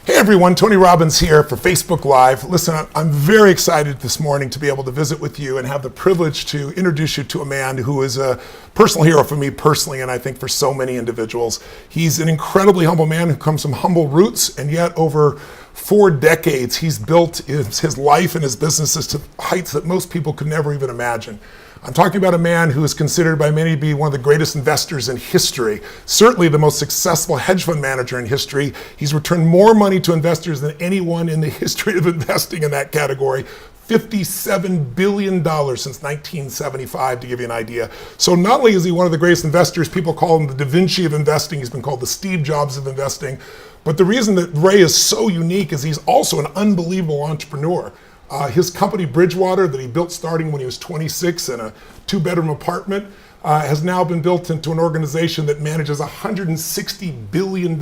Hey everyone, Tony Robbins here for Facebook Live. Listen, I'm very excited this morning to be able to visit with you and have the privilege to introduce you to a man who is a personal hero for me personally, and I think for so many individuals. He's an incredibly humble man who comes from humble roots, and yet over 4 decades he's built his life and his businesses to heights that most people could never even imagine. I'm talking about a man who is considered by many to be one of the greatest investors in history, certainly the most successful hedge fund manager in history. He's returned more money to investors than anyone in the history of investing in that category. $57 billion since 1975, to give you an idea. So not only is he one of the greatest investors, people call him the Da Vinci of investing, he's been called the Steve Jobs of investing, but the reason that Ray is so unique is he's also an unbelievable entrepreneur. His company, Bridgewater, that he built starting when he was 26 in a 2-bedroom apartment, has now been built into an organization that manages $160 billion.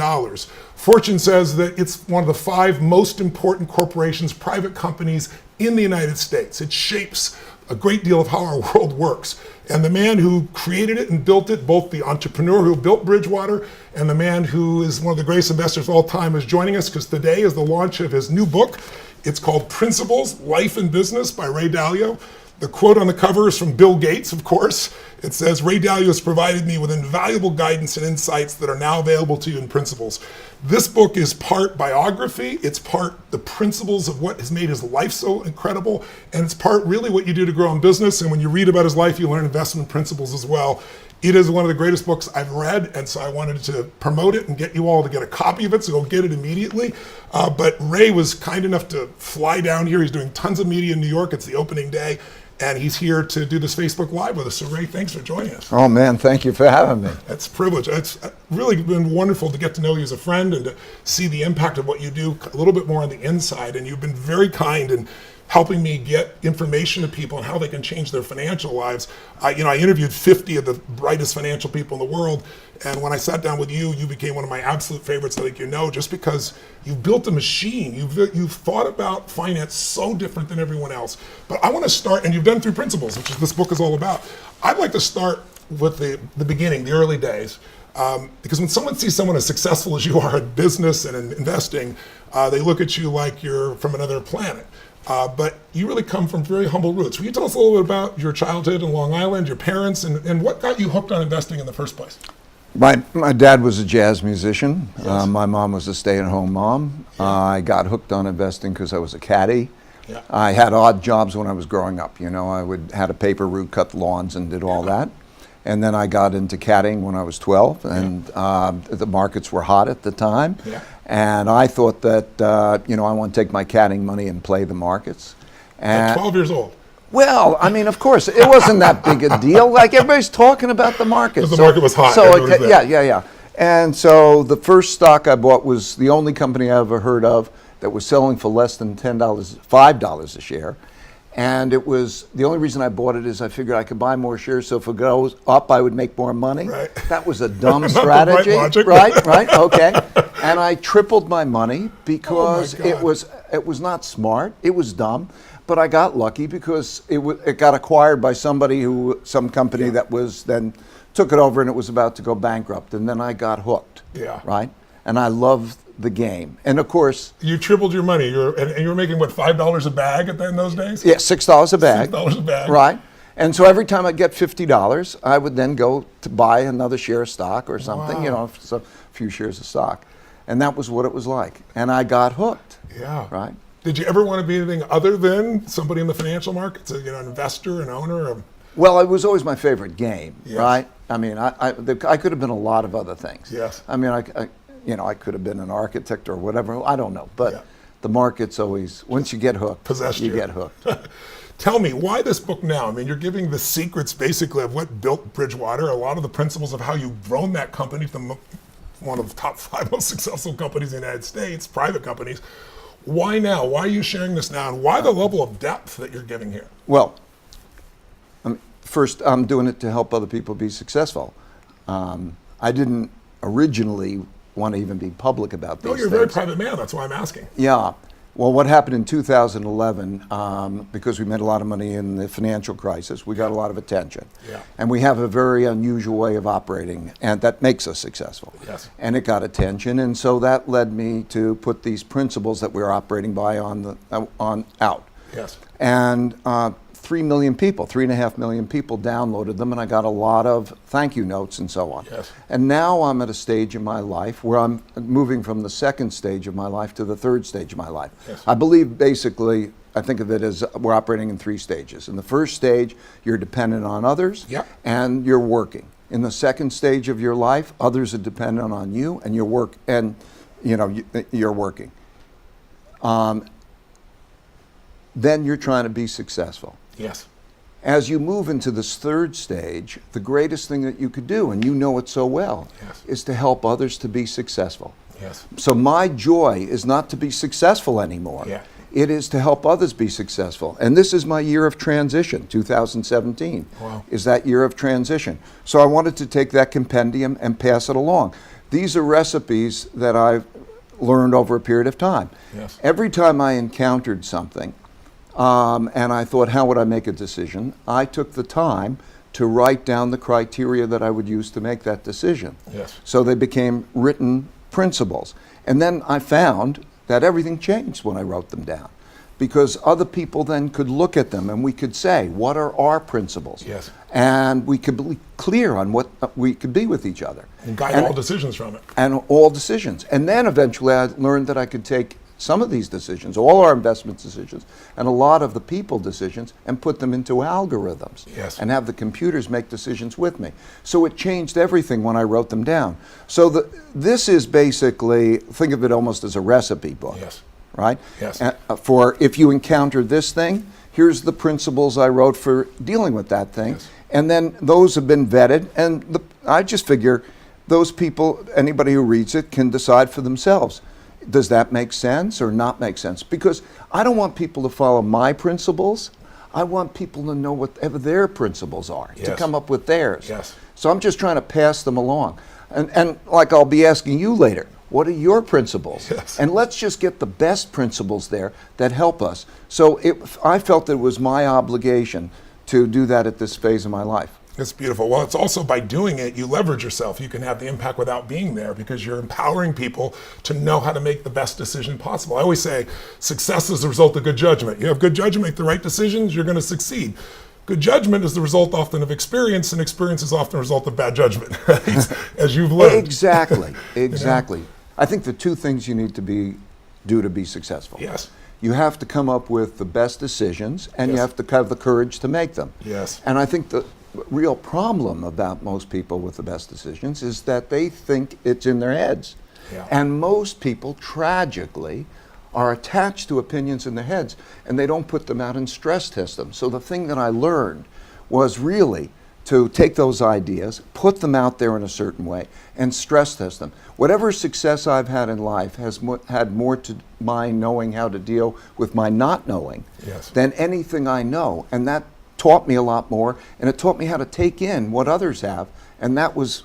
Fortune says that it's one of the 5 most important corporations, private companies in the United States. It shapes a great deal of how our world works. And the man who created it and built it, both the entrepreneur who built Bridgewater and the man who is one of the greatest investors of all time, is joining us because today is the launch of his new book. It's called Principles, Life and Business by Ray Dalio. The quote on the cover is from Bill Gates, of course. It says, Ray Dalio has provided me with invaluable guidance and insights that are now available to you in Principles. This book is part biography, it's part the principles of what has made his life so incredible, and it's part really what you do to grow in business. And when you read about his life, you learn investment principles as well. It is one of the greatest books I've read, and so I wanted to promote it and get you all to get a copy of it, so go get it immediately. But Ray was kind enough to fly down here. He's doing tons of media in New York. It's the opening day, and he's here to do this Facebook Live with us. So Ray, thanks for joining us. Oh man, thank you for having me. It's a privilege. It's really been wonderful to get to know you as a friend and to see the impact of what you do a little bit more on the inside, and you've been very kind in helping me get information to people on how they can change their financial lives. I interviewed 50 of the brightest financial people in the world, and when I sat down with you, you became one of my absolute favorites, I think you know, just because you've built a machine. You've thought about finance so different than everyone else. But I want to start, and you've done 3 principles, which is this book is all about. I'd like to start with the beginning, the early days. Because when someone sees someone as successful as you are in business and in investing, they look at you like you're from another planet. But you really come from very humble roots. Will you tell us a little bit about your childhood in Long Island, your parents, and what got you hooked on investing in the first place? My dad was a jazz musician. Yes. My mom was a stay-at-home mom. Yeah. I got hooked on investing because I was a caddy. Yeah. I had odd jobs when I was growing up. You know, I had a paper route, cut lawns, and did all that. And then I got into caddying when I was 12, and the markets were hot at the time. Yeah. And I thought that, I want to take my caddying money and play the markets. At 12 years old. Well, I mean, of course, it wasn't that big a deal. Like, everybody's talking about the market. Because the market was hot. Yeah. And so the first stock I bought was the only company I ever heard of that was selling for less than $5 a share. And it was, the only reason I bought it is I figured I could buy more shares, so if it goes up, I would make more money. Right. That was a dumb strategy. Right, okay. And I tripled my money because it was not smart, it was dumb, but I got lucky because it got acquired by some company that was then took it over, and it was about to go bankrupt, and then I got hooked. Yeah. Right? And I loved the game. And of course, you tripled your money. You were making what, $5 a bag in those days? Yeah, $6 a bag. $6 a bag. Right. And so every time I get $50, I would then go to buy another share of stock or something, Wow. so a few shares of stock. And that was what it was like. And I got hooked. Yeah. Right. Did you ever want to be anything other than somebody in the financial markets, an investor, an owner? Well, it was always my favorite game, Yes. right? I mean, I could have been a lot of other things. Yes. I mean, I could have been an architect or whatever. I don't know. But the market's always, once you get hooked, you get hooked. Tell me, why this book now? I mean, you're giving the secrets basically of what built Bridgewater, a lot of the principles of how you've grown that company from one of the top 5 most successful companies in the United States, private companies. Why now? Why are you sharing this now? And why the level of depth that you're giving here? Well, first, I'm doing it to help other people be successful. I didn't originally want to even be public about these No, you're a things. very private man. That's why I'm asking. Yeah. Well, what happened in 2011, because we made a lot of money in the financial crisis, we got a lot of attention. Yeah. And we have a very unusual way of operating, and that makes us successful. Yes. And it got attention, and so that led me to put these principles that we're operating by on out. Yes. And 3 million people, 3.5 million people downloaded them, and I got a lot of thank you notes and so on. Yes. And now I'm at a stage in my life where I'm moving from the second stage of my life to the third stage of my life. Yes. I believe basically, I think of it as we're operating in 3 stages. In the first stage, you're dependent on others, Yep. and you're working. In the second stage of your life, others are dependent on you, and you're working. Then you're trying to be successful. Yes. As you move into this third stage, the greatest thing that you could do, and you know it so well, Yes. is to help others to be successful. Yes. So my joy is not to be successful anymore. Yeah. It is to help others be successful. And this is my year of transition, 2017. Wow. Is that year of transition. So I wanted to take that compendium and pass it along. These are recipes that I've learned over a period of time. Yes. Every time I encountered something, and I thought, how would I make a decision? I took the time to write down the criteria that I would use to make that decision. Yes. So they became written principles. And then I found that everything changed when I wrote them down, because other people then could look at them and we could say, what are our principles? Yes. And we could be clear on what we could be with each other. And guide all decisions from it. And all decisions. And then eventually I learned that I could take some of these decisions, all our investment decisions, and a lot of the people decisions, and put them into algorithms. Yes. And have the computers make decisions with me. So it changed everything when I wrote them down. So this is basically, think of it almost as a recipe book. Yes. Right? Yes. For if you encounter this thing, here's the principles I wrote for dealing with that thing. Yes. And then those have been vetted, and I just figure those people, anybody who reads it, can decide for themselves. Does that make sense or not make sense? Because I don't want people to follow my principles. I want people to know whatever their principles are, to Yes. come up with theirs. Yes. So I'm just trying to pass them along. And like I'll be asking you later, what are your principles? Yes. And let's just get the best principles there that help us. So I felt it was my obligation to do that at this phase of my life. It's beautiful. Well, it's also by doing it, you leverage yourself. You can have the impact without being there because you're empowering people to know how to make the best decision possible. I always say success is the result of good judgment. You have good judgment, make the right decisions, you're going to succeed. Good judgment is the result often of experience, and experience is often a result of bad judgment, as you've learned. Exactly, exactly. I think the 2 things you need to do to be successful. Yes. You have to come up with the best decisions, and you Yes. have to have the courage to make them. Yes. And I think the real problem about most people with the best decisions is that they think it's in their heads. Yeah. And most people, tragically, are attached to opinions in their heads, and they don't put them out and stress test them. So the thing that I learned was really to take those ideas, put them out there in a certain way, and stress test them. Whatever success I've had in life has had more to my knowing how to deal with my not knowing Yes. than anything I know. And that taught me a lot more, and it taught me how to take in what others have, and that was,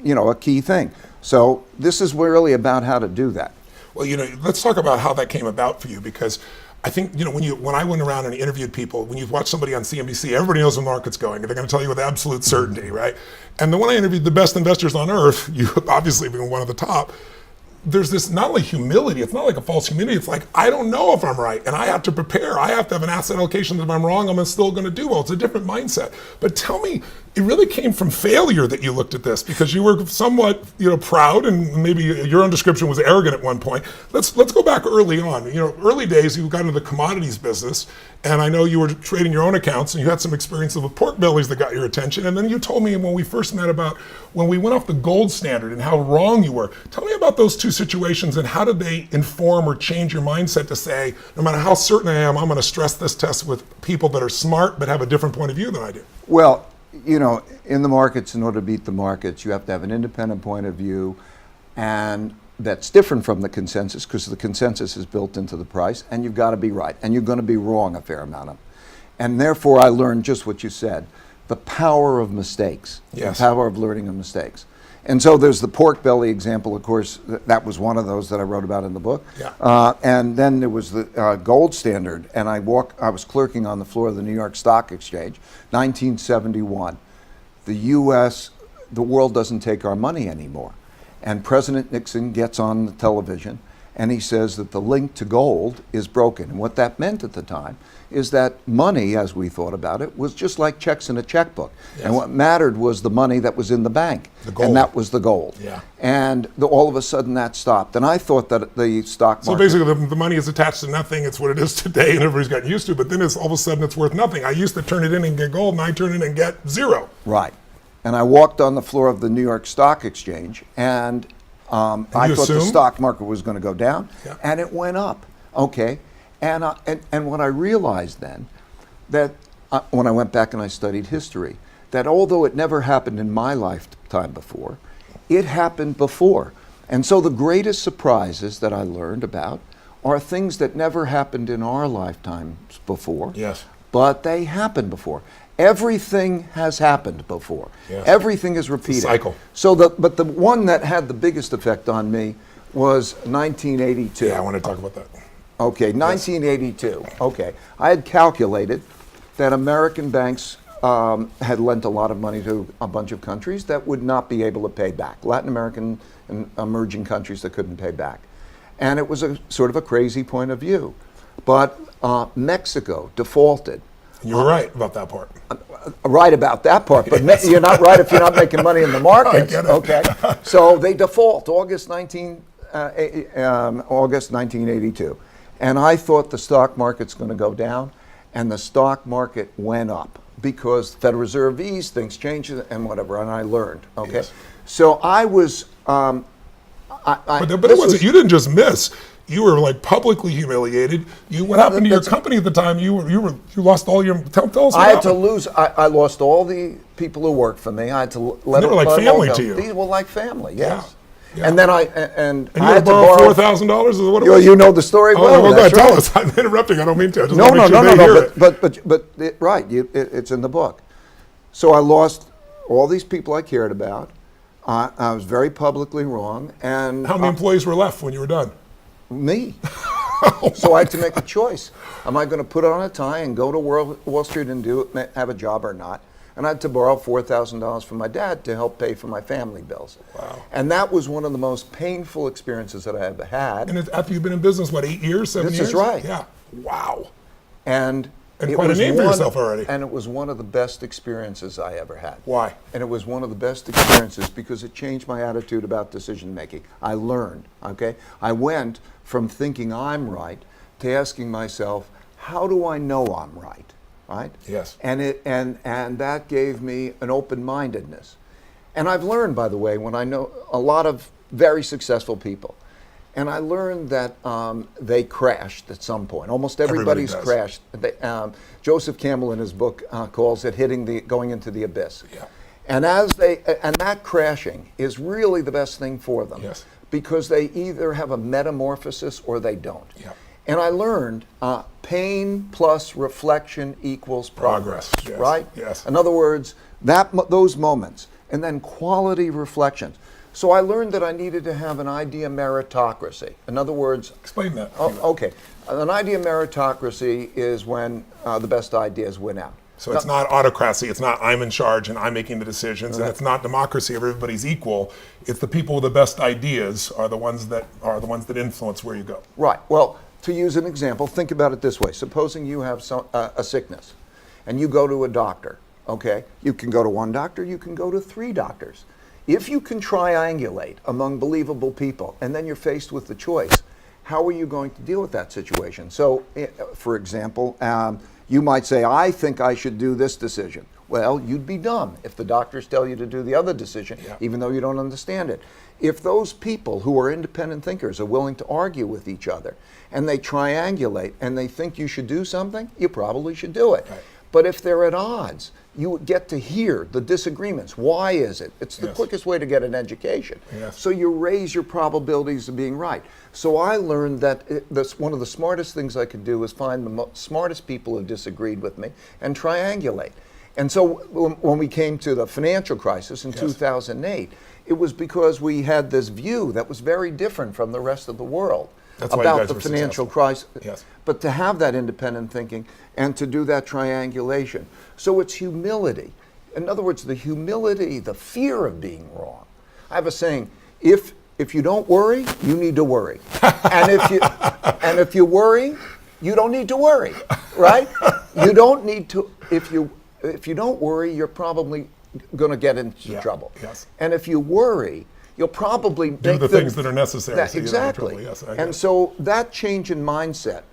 a key thing. So this is really about how to do that. Well, let's talk about how that came about for you, because I think, when I went around and interviewed people, when you watch somebody on CNBC, everybody knows where the market's going, and they're going to tell you with absolute certainty, right? And then when I interviewed the best investors on earth, you obviously being one of the top, there's this not only humility, it's not like a false humility, it's like, I don't know if I'm right, and I have to prepare. I have to have an asset allocation that if I'm wrong, I'm still going to do well. It's a different mindset. But tell me, it really came from failure that you looked at this, because you were somewhat, proud, and maybe your own description was arrogant at one point. Let's go back early on. Early days, you got into the commodities business, and I know you were trading your own accounts, and you had some experiences with pork bellies that got your attention. And then you told me when we first met about when we went off the gold standard and how wrong you were. Tell me about those 2 situations, and how did they inform or change your mindset to say, no matter how certain I am, I'm going to stress this test with people that are smart but have a different point of view than I do. Well, in the markets, in order to beat the markets, you have to have an independent point of view, and that's different from the consensus, because the consensus is built into the price, and you've got to be right, and you're going to be wrong a fair amount of. And therefore, I learned just what you said, the power of mistakes, Yes. the power of learning of mistakes. And so there's the pork belly example, of course. That was one of those that I wrote about in the book. Yeah. And then there was the gold standard, and I was clerking on the floor of the New York Stock Exchange, 1971. The U.S., the world doesn't take our money anymore. And President Nixon gets on the television, and he says that the link to gold is broken. And what that meant at the time is that money, as we thought about it, was just like checks in a checkbook. Yes. And what mattered was the money that was in the bank. The gold. And that was the gold. Yeah. And all of a sudden that stopped. And I thought that the stock market... So basically the money is attached to nothing. It's what it is today, and everybody's gotten used to it. But then all of a sudden it's worth nothing. I used to turn it in and get gold, and I turn it in and get zero. Right. And I walked on the floor of the New York Stock Exchange, and I thought the stock market was going to go down, and it went up. Okay. And what I realized then, that when I went back and I studied history, that although it never happened in my lifetime before, it happened before. And so the greatest surprises that I learned about are things that never happened in our lifetimes before, Yes. but they happened before. Everything has happened before. Yes. Everything is repeated. It's a cycle. So but the one that had the biggest effect on me was 1982. Yeah, I want to talk about that. Okay, 1982. Okay, I had calculated that American banks had lent a lot of money to a bunch of countries that would not be able to pay back. Latin American and emerging countries that couldn't pay back. And it was a sort of a crazy point of view. But Mexico defaulted. You were right about that part. Right about that part, but you're not right if you're not making money in the markets. I get it. Okay, so they default August 1982, and I thought the stock market's going to go down, and the stock market went up because the Federal Reserve eased, things changed, and whatever, and I learned. Okay, Yes. so I was. But it wasn't. You didn't just miss. You were like publicly humiliated. What happened to your company at the time? You lost all your. Tell us. I had to lose. I lost all the people who worked for me. I had to let They were like family to you. These were like family. Yes. Yeah. And then I you had had to borrow $4,000. Is what it was? You know the story well. Well, go ahead, that's tell right. us. I'm interrupting. I don't mean to. I just No, want to make sure they hear it. But right, it's in the book. So I lost all these people I cared about. I was very publicly wrong. And How many employees were left when you were done? me. So I had to make a choice. Am I going to put on a tie and go to Wall Street and have a job or not? And I had to borrow $4,000 from my dad to help pay for my family bills. Wow. And that was one of the most painful experiences that I ever had. And after you've been in business, what, 8 years, 7 years? This is right. Yeah. Wow. And quite a name for yourself already. And it was one of the best experiences I ever had. Why? And it was one of the best experiences because it changed my attitude about decision making. I learned, okay? I went from thinking I'm right to asking myself, how do I know I'm right? Right? Yes. And that gave me an open-mindedness. And I've learned, by the way, when I know a lot of very successful people, and I learned that they crashed at some point. Almost everybody's crashed. Joseph Campbell in his book calls it going into the abyss. Yeah. And that crashing is really the best thing for them. Yes. Because they either have a metamorphosis or they don't. Yeah. And I learned pain plus reflection equals progress. Yes. Right? Yes. In other words, those moments, and then quality reflections. So I learned that I needed to have an idea meritocracy. In other words, explain that. Okay, an idea meritocracy is when the best ideas win out. So it's not autocracy. It's not I'm in charge and I'm making the decisions, and it's not democracy. Everybody's equal. It's the people with the best ideas are the ones that influence where you go. Right. Well, to use an example, think about it this way. Supposing you have a sickness, and you go to a doctor. Okay, you can go to one doctor. You can go to 3 doctors. If you can triangulate among believable people, and then you're faced with the choice, how are you going to deal with that situation? So, for example, you might say, I think I should do this decision. Well, you'd be dumb if the doctors tell you to do the other decision, even though you don't understand it. If those people who are independent thinkers are willing to argue with each other, and they triangulate, and they think you should do something, you probably should do it. Right. But if they're at odds, you get to hear the disagreements. Why is it? It's the quickest way to get an education. Yes. So you raise your probabilities of being right. So I learned that one of the smartest things I could do is find the smartest people who disagreed with me and triangulate. And so when we came to the financial crisis in 2008, it was because we had this view that was very different from the rest of the world about the financial crisis. Yes. But to have that independent thinking and to do that triangulation. So it's humility. In other words, the humility, the fear of being wrong. I have a saying, if you don't worry, you need to worry. And if you worry, you don't need to worry, right? You don't need to, if you don't worry, you're probably going to get into trouble. Yes. And if you worry, you'll probably do the things that are necessary. Exactly. Yes, and so that change in mindset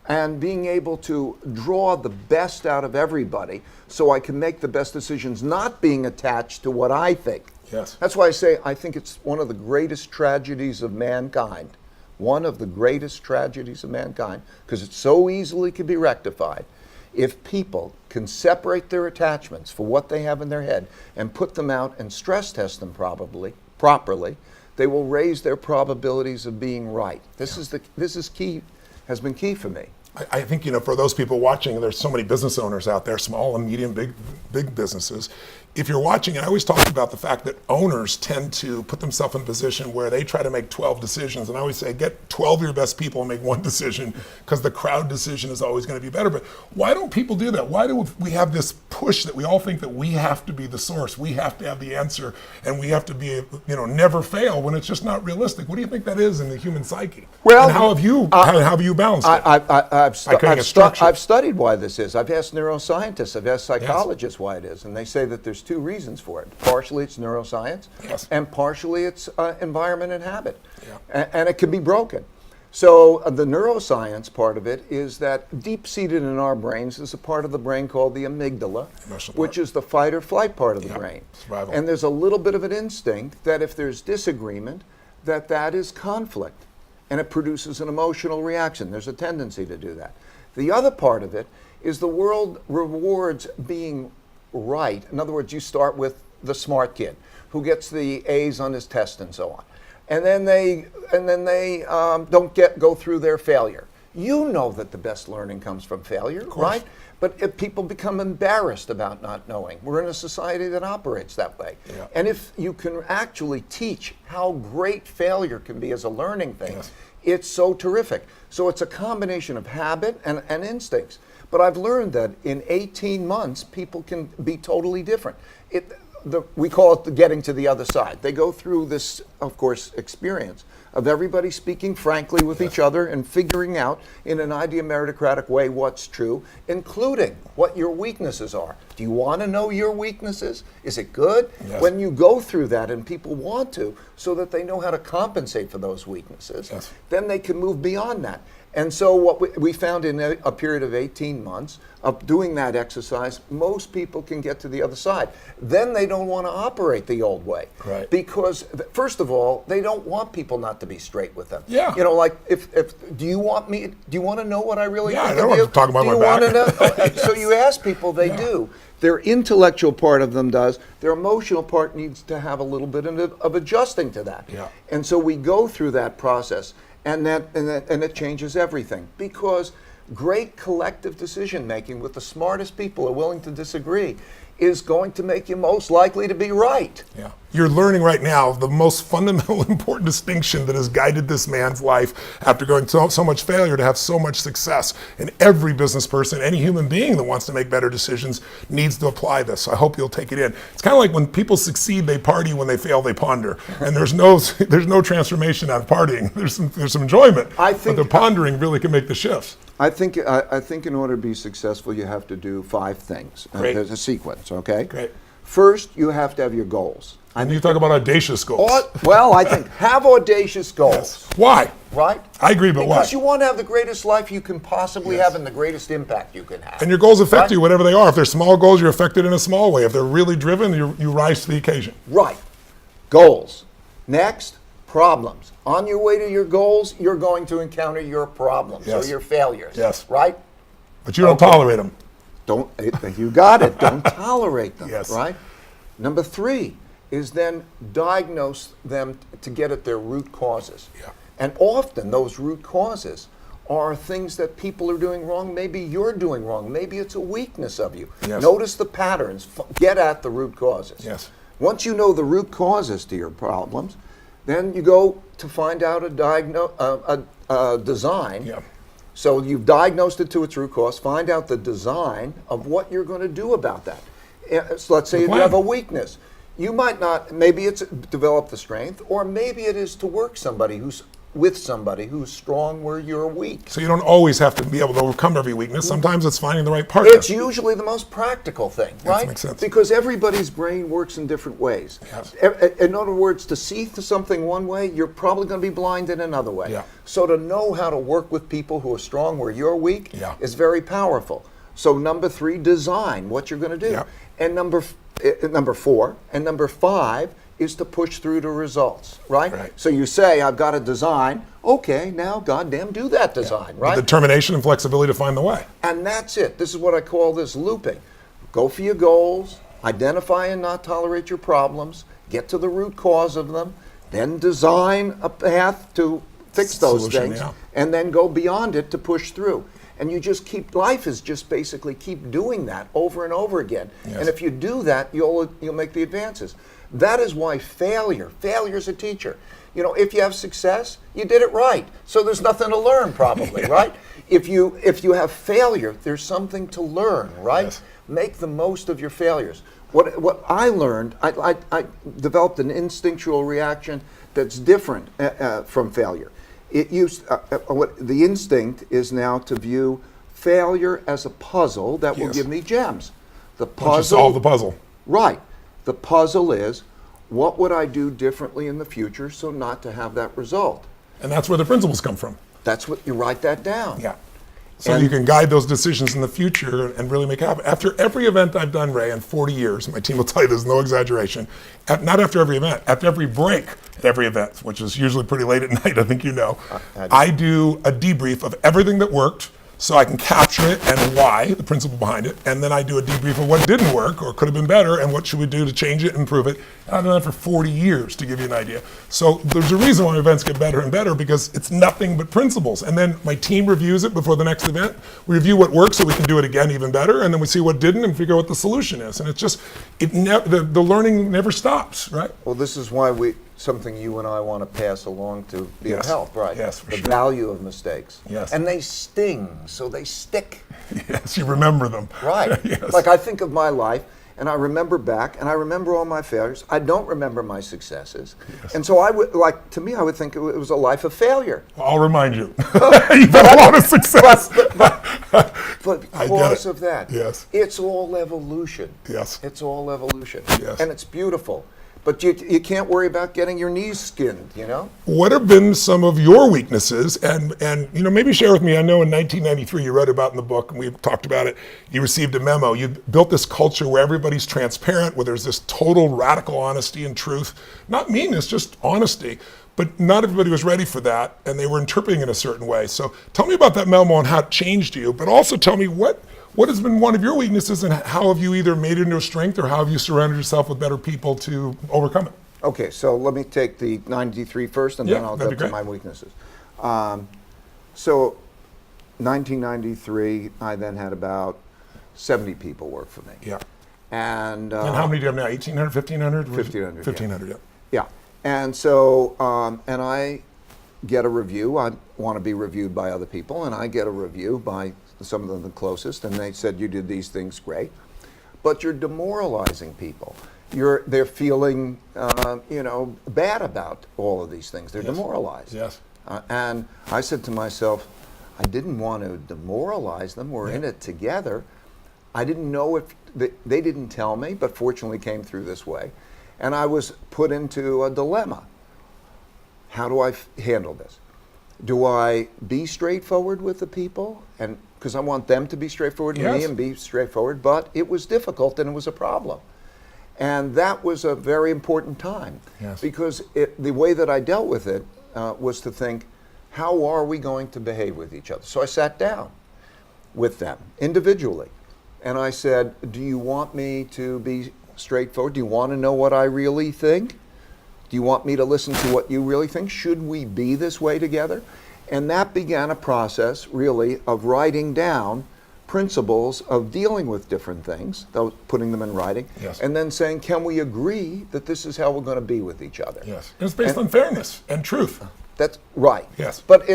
and being able to draw the best out of everybody so I can make the best decisions, not being attached to what I think. Yes. That's why I think it's one of the greatest tragedies of mankind. One of the greatest tragedies of mankind, because it so easily can be rectified. If people can separate their attachments for what they have in their head and put them out and stress test them properly, they will raise their probabilities of being right. This is key, has been key for me. I think, for those people watching, there's so many business owners out there, small and medium, big businesses. If you're watching, and I always talk about the fact that owners tend to put themselves in a position where they try to make 12 decisions. And I always say, get 12 of your best people and make one decision, because the crowd decision is always going to be better. But why don't people do that? Why do we have this push that we all think that we have to be the source, we have to have the answer, and we have to be, never fail, when it's just not realistic? What do you think that is in the human psyche? Well, and how have you balanced it? I've studied why this is. I've asked neuroscientists, I've asked psychologists why it is, and they say that there's two reasons for it. Partially it's neuroscience, and partially it's environment and habit. And it can be broken. So the neuroscience part of it is that deep-seated in our brains is a part of the brain called the amygdala, which is the fight or flight part of the brain. Survival. And there's a little bit of an instinct that if there's disagreement, that is conflict. And it produces an emotional reaction. There's a tendency to do that. The other part of it is the world rewards being right. In other words, you start with the smart kid who gets the A's on his test and so on. And then they don't go through their failure. You know that the best learning comes from failure, right? But if people become embarrassed about not knowing, we're in a society that operates that way. And if you can actually teach how great failure can be as a learning thing, it's so terrific. So it's a combination of habit and instincts. But I've learned that in 18 months, people can be totally different. We call it the getting to the other side. They go through this, of course, experience of everybody speaking frankly with each other and figuring out in an idea meritocratic way what's true, including what your weaknesses are. Do you want to know your weaknesses? Is it good? When you go through that, and people want to, so that they know how to compensate for those weaknesses, then they can move beyond that. And so what we found in a period of 18 months of doing that exercise, most people can get to the other side. Then they don't want to operate the old way. Because, first of all, they don't want people not to be straight with them. Like, if do you want to know what I really think I don't want to talk about my back. So you ask people, they do. Their intellectual part of them does. Their emotional part needs to have a little bit of adjusting to that. And so we go through that process. And it changes everything, because great collective decision making with the smartest people who are willing to disagree is going to make you most likely to be right. You're learning right now the most fundamental, important distinction that has guided this man's life after going so much failure to have so much success. And every business person, any human being that wants to make better decisions needs to apply this. So I hope you'll take it in. It's kind of like when people succeed, they party. When they fail, they ponder. And there's no transformation out of partying. There's some enjoyment. But the pondering really can make the shifts. I think in order to be successful, you have to do 5 things. There's a sequence, okay? Great. First, you have to have your goals. And you talk about audacious goals. Well, I think have audacious goals. Why? Right? I agree, but why? Because you want to have the greatest life you can possibly have and the greatest impact you can have. And your goals affect you, whatever they are. If they're small goals, you're affected in a small way. If they're really driven, you rise to the occasion. Right. Goals. Next, problems. On your way to your goals, you're going to encounter your problems or your failures. Right? But you don't tolerate them. You got it. Don't tolerate them. Right? Number 3 is then diagnose them to get at their root causes. And often those root causes are things that people are doing wrong. Maybe you're doing wrong. Maybe it's a weakness of you. Yes. Notice the patterns. Get at the root causes. Yes. Once you know the root causes to your problems, then you go to find out a design. Yeah. So you've diagnosed it to its root cause. Find out the design of what you're going to do about that. So let's say you have a weakness. You might not, maybe it's develop the strength, or maybe it is to work with somebody who's strong where you're weak. So you don't always have to be able to overcome every weakness. Sometimes it's finding the right partner. It's usually the most practical thing, right? That makes sense. Because everybody's brain works in different ways. Yes. In other words, to see something one way, you're probably going to be blind in another way. Yeah. So to know how to work with people who are strong where you're weak is very powerful. So number 3, design what you're going to do. Yeah. And number 4 and number 5 is to push through to results, right? So you say, I've got a design. Okay, now goddamn do that design, right? The determination and flexibility to find the way. And that's it. This is what I call this looping. Go for your goals, identify and not tolerate your problems, get to the root cause of them, then design a path to fix those things, and then go beyond it to push through. And you just life is just basically keep doing that over and over again. Yes. And if you do that, you'll make the advances. That is why failure's a teacher. You know, if you have success, you did it right. So there's nothing to learn probably, right? If you have failure, there's something to learn, right? Yes. Make the most of your failures. What I learned, I developed an instinctual reaction that's different from failure. The instinct is now to view failure as a puzzle that will give me gems. The puzzle. Once you solve the puzzle. Right. The puzzle is, what would I do differently in the future so not to have that result? And that's where the principles come from. That's what you write that down. Yeah. So you can guide those decisions in the future and really make it happen. After every event I've done, Ray, in 40 years, my team will tell you there's no exaggeration, not after every event, after every break at every event, which is usually pretty late at night, I think you know, I do a debrief of everything that worked so I can capture it and why, the principle behind it, and then I do a debrief of what didn't work or could have been better and what should we do to change it and improve it. And I've done that for 40 years, to give you an idea. So there's a reason why events get better and better, because it's nothing but principles. And then my team reviews it before the next event. We review what worked so we can do it again even better, and then we see what didn't and figure out what the solution is. And it's just, the learning never stops, right? Well, this is why something you and I want to pass along to your health, right? Yes, for the sure. value of mistakes. Yes. And they sting, so they stick. Yes, you remember them. Right. Yes. Like I think of my life, and I remember back, and I remember all my failures. I don't remember my successes. Yes. And so I would think it was a life of failure. Well, I'll remind you. You've had a lot of success. But because of that, yes, it's all evolution. Yes. It's all evolution. Yes. And it's beautiful. But you can't worry about getting your knees skinned, you know? What have been some of your weaknesses? And you know, maybe share with me, I know in 1993 you read about in the book, and we talked about it, you received a memo. You built this culture where everybody's transparent, where there's this total radical honesty and truth. Not meanness, just honesty. But not everybody was ready for that, and they were interpreting it in a certain way. So tell me about that memo and how it changed you, but also tell me what has been one of your weaknesses, and how have you either made it into a strength, or how have you surrounded yourself with better people to overcome it? Okay, so let me take the 93 first, and then I'll go to my weaknesses. So 1993, I then had about 70 people work for me. Yeah. And how many do you have now? 1,800, 1,500? 1,500. 1,500, yeah. Yeah. And so, and I get a review. I want to be reviewed by other people, and I get a review by some of them the closest, and they said, you did these things great, but you're demoralizing people. They're feeling, bad about all of these things. They're demoralized. Yes. And I said to myself, I didn't want to demoralize them. We're in it together. I didn't know if they didn't tell me, but fortunately came through this way. And I was put into a dilemma. How do I handle this? Do I be straightforward with the people? And because I want them to be straightforward with me and be straightforward, but it was difficult and it was a problem. And that was a very important time, because the way that I dealt with it was to think, how are we going to behave with each other? So I sat down with them individually, and I said, do you want me to be straightforward? Do you want to know what I really think? Do you want me to listen to what you really think? Should we be this way together? And that began a process, really, of writing down principles of dealing with different things, putting them in writing, yes. and then saying, can we agree that this is how we're going to be with each other? Yes. And it's based on fairness and truth. That's right. Yes. But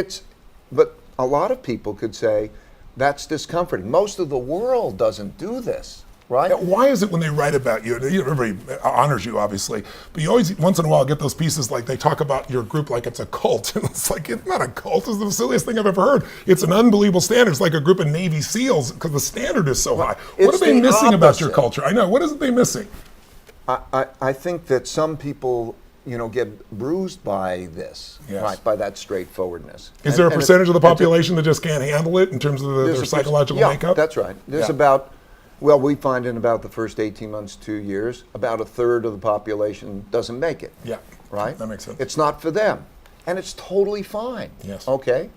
a lot of people could say that's discomforting. Most of the world doesn't do this. Right? Now, why is it when they write about you, everybody honors you, obviously, but you always, once in a while, get those pieces like they talk about your group like it's a cult. And it's like, it's not a cult. It's the silliest thing I've ever heard. It's an unbelievable standard. It's like a group of Navy SEALs because the standard is so high. What are they missing about your culture? I know. What is it they missing? I think that some people, get bruised by this, yes. right? By that straightforwardness. Is there a percentage of the population that just can't handle it in terms of their psychological makeup? That's right. There's well, we find in about the first 18 months, 2 years, about a third of the population doesn't make it. Yeah. Right? That makes sense. It's not for them. And it's totally fine. Yes. Okay?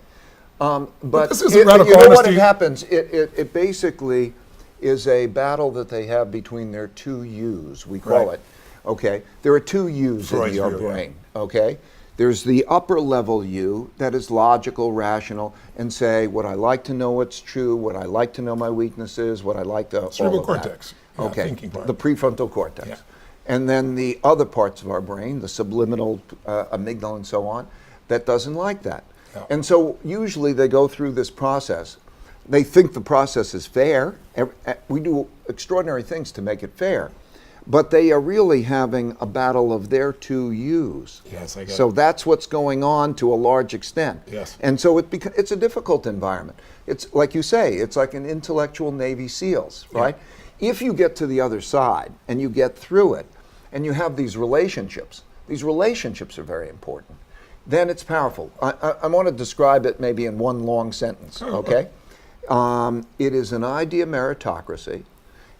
But this isn't radical honesty. What happens, it basically is a battle that they have between their two yous, we call it. Okay? There are two yous in your brain. Yeah. Okay? There's the upper level you that is logical, rational, and say what I like to know what's true, what I like to know my weaknesses, what I like to cerebral cortex. Yeah, okay, thinking part. The prefrontal cortex. Yeah. And then the other parts of our brain, the subliminal amygdala and so on, that doesn't like that. Yeah. And so usually they go through this process. They think the process is fair. We do extraordinary things to make it fair. But they are really having a battle of their two yous. Yes, I get it. So that's what's going on to a large extent. Yes. And so it's a difficult environment. It's like you say, it's like an intellectual Navy SEALs, right? Yeah. If you get to the other side and you get through it and you have these relationships are very important, then it's powerful. I want to describe it maybe in one long sentence, okay? It is an idea meritocracy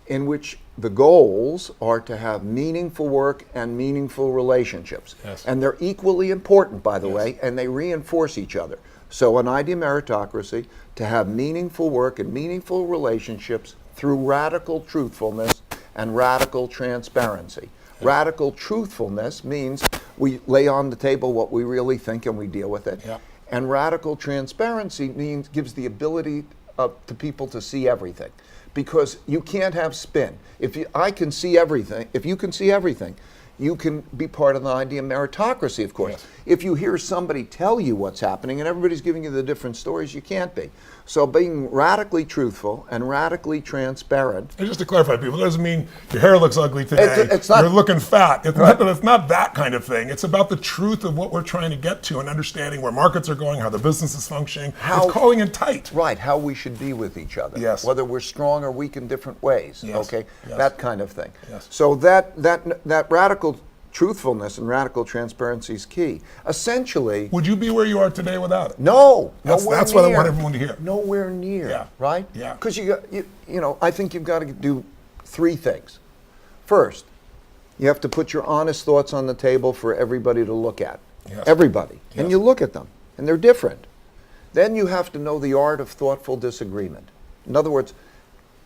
in which the goals are to have meaningful work and meaningful relationships. Yes. And they're equally important, by the way, and they reinforce each other. So an idea meritocracy, to have meaningful work and meaningful relationships through radical truthfulness and radical transparency. Yeah. Radical truthfulness means we lay on the table what we really think and we deal with it. Yeah. And radical transparency gives the ability to people to see everything. Because you can't have spin. If you can see everything, you can be part of the idea meritocracy, of course. Yes. If you hear somebody tell you what's happening and everybody's giving you the different stories, you can't be. So being radically truthful and radically transparent. And just to clarify, people, it doesn't mean your hair looks ugly today, it's not, you're looking fat. It's, right. it's not that kind of thing. It's about the truth of what we're trying to get to and understanding where markets are going, how the business is functioning. It's calling it tight. Right, how we should be with each other. Yes. Whether we're strong or weak in different ways, yes. okay? Yes. That kind of thing. Yes. So that radical truthfulness and radical transparency is key. Essentially, would you be where you are today without it? No, that's what I want everyone to hear. Nowhere near. Yeah. Right? Yeah. Because I think you've got to do three things. First, you have to put your honest thoughts on the table for everybody to look at. Yes. Everybody. Yes. And you look at them, and they're different. Then you have to know the art of thoughtful disagreement. In other words,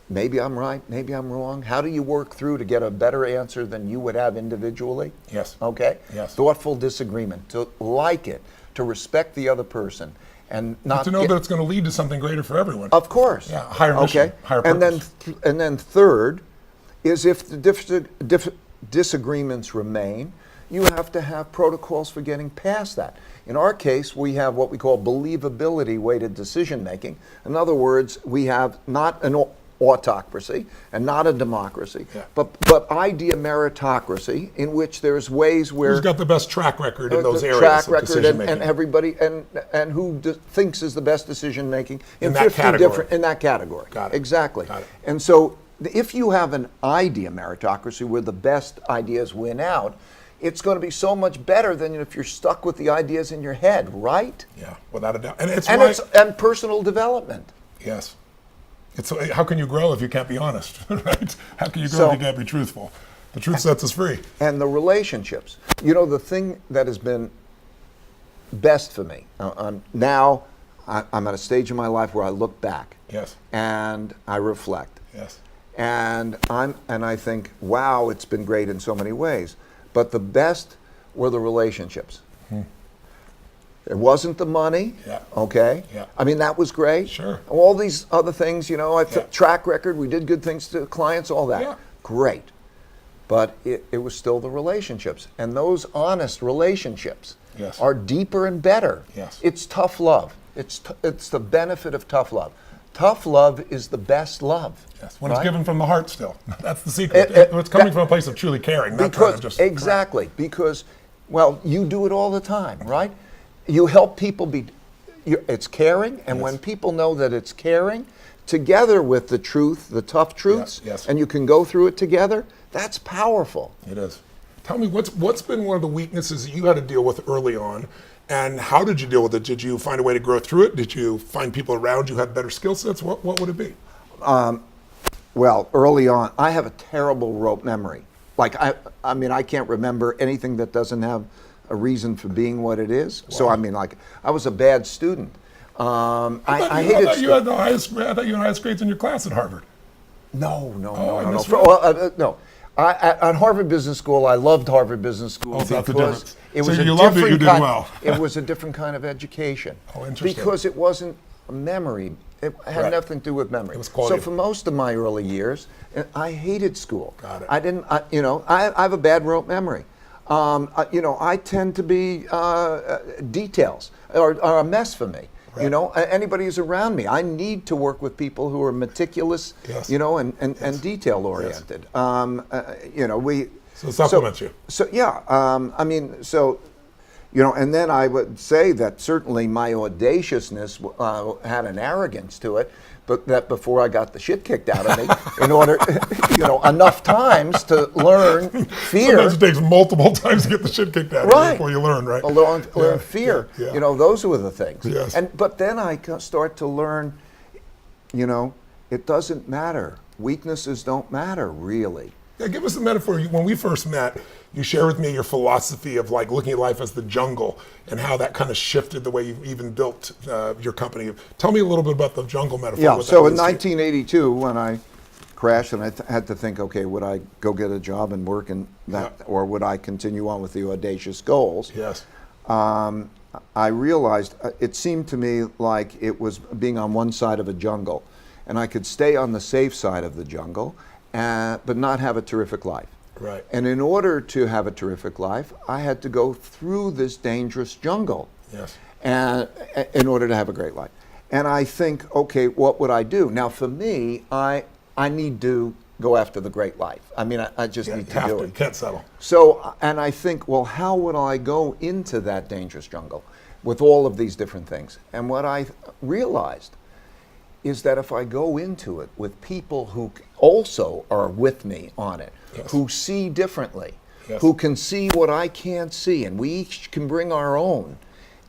maybe I'm right, maybe I'm wrong. How do you work through to get a better answer than you would have individually? Yes. Okay? Yes. Thoughtful disagreement, to like it, to respect the other person, and not to know that it's going to lead to something greater for everyone. Of course. Yeah, higher mission, higher purpose. And then third is if the disagreements remain, you have to have protocols for getting past that. In our case, we have what we call believability-weighted decision making. In other words, we have not an autocracy and not a democracy, but idea meritocracy, in which there's ways where who's got the best track record in those areas track of record decision making, and everybody and who thinks is the best decision making in that category. In that category. Got it. Exactly. Got it. And so if you have an idea meritocracy where the best ideas win out, it's going to be so much better than if you're stuck with the ideas in your head, right? Yeah, without a doubt. And and personal development. Yes. How can you grow if you can't be honest, right? How can you grow if you can't be truthful? The truth sets us free. And the relationships. The thing that has been best for me, now I'm at a stage in my life where I look back. Yes. And I reflect. Yes. And I think, wow, it's been great in so many ways. But the best were the relationships. It wasn't the money. Yeah. Okay. Yeah. I mean, that was great. Sure. All these other things, track record, we did good things to clients, all that. Yeah. Great. But it was still the relationships. And those honest relationships are deeper and better. Yes. It's tough love. It's the benefit of tough love. Tough love is the best love. Yes. When it's given from the heart still. That's the secret. It's coming from a place of truly caring. Because, well, you do it all the time, right? You help people it's caring, and when people know that it's caring, together with the truth, the tough truths, and you can go through it together, that's powerful. It is. Tell me, what's been one of the weaknesses that you had to deal with early on, and how did you deal with it? Did you find a way to grow through it? Did you find people around you who had better skill sets? What would it be? Well, early on, I have a terrible rote memory. Like, I mean, I can't remember anything that doesn't have a reason for being what it is. Wow. So, I mean, like, I was a bad student. I thought you had the highest grades in your class at Harvard. No. At Harvard Business School, I loved Harvard Business School that's the difference. It was you loved it, you did well. It was a different kind of education. Oh, interesting. Because it wasn't a memory. It had nothing to do with memory. It was quality. So for most of my early years, I hated school. Got it. I have a bad rote memory. I tend to be details are a mess for me. Right. Anybody who's around me, I need to work with people who are meticulous, and detail oriented. Yes. So it supplements you. So and then I would say that certainly my audaciousness had an arrogance to it, but that before I got the shit kicked out of me, in order, enough times to learn fear. Sometimes it takes multiple times to get the shit kicked out of you before you learn, right? Learn fear. Yeah. Those were the things. Yes. But then I start to learn, it doesn't matter. Weaknesses don't matter, really. Yeah, give us a metaphor. When we first met, you shared with me your philosophy of like looking at life as the jungle and how that kind of shifted the way you even built your company. Tell me a little bit about the jungle metaphor. Yeah, so in 1982, when I crashed and I had to think, okay, would I go get a job and work in that, or would I continue on with the audacious goals? Yes. I realized it seemed to me like it was being on one side of a jungle, and I could stay on the safe side of the jungle, but not have a terrific life. Right. And in order to have a terrific life, I had to go through this dangerous jungle. Yes. And in order to have a great life. And I think, okay, what would I do? Now, for me, I need to go after the great life. I mean, I just need to do it. You can't settle. So, and I think, well, how would I go into that dangerous jungle with all of these different things? And what I realized is that if I go into it with people who also are with me on it, who see differently, who can see what I can't see, and we each can bring our own,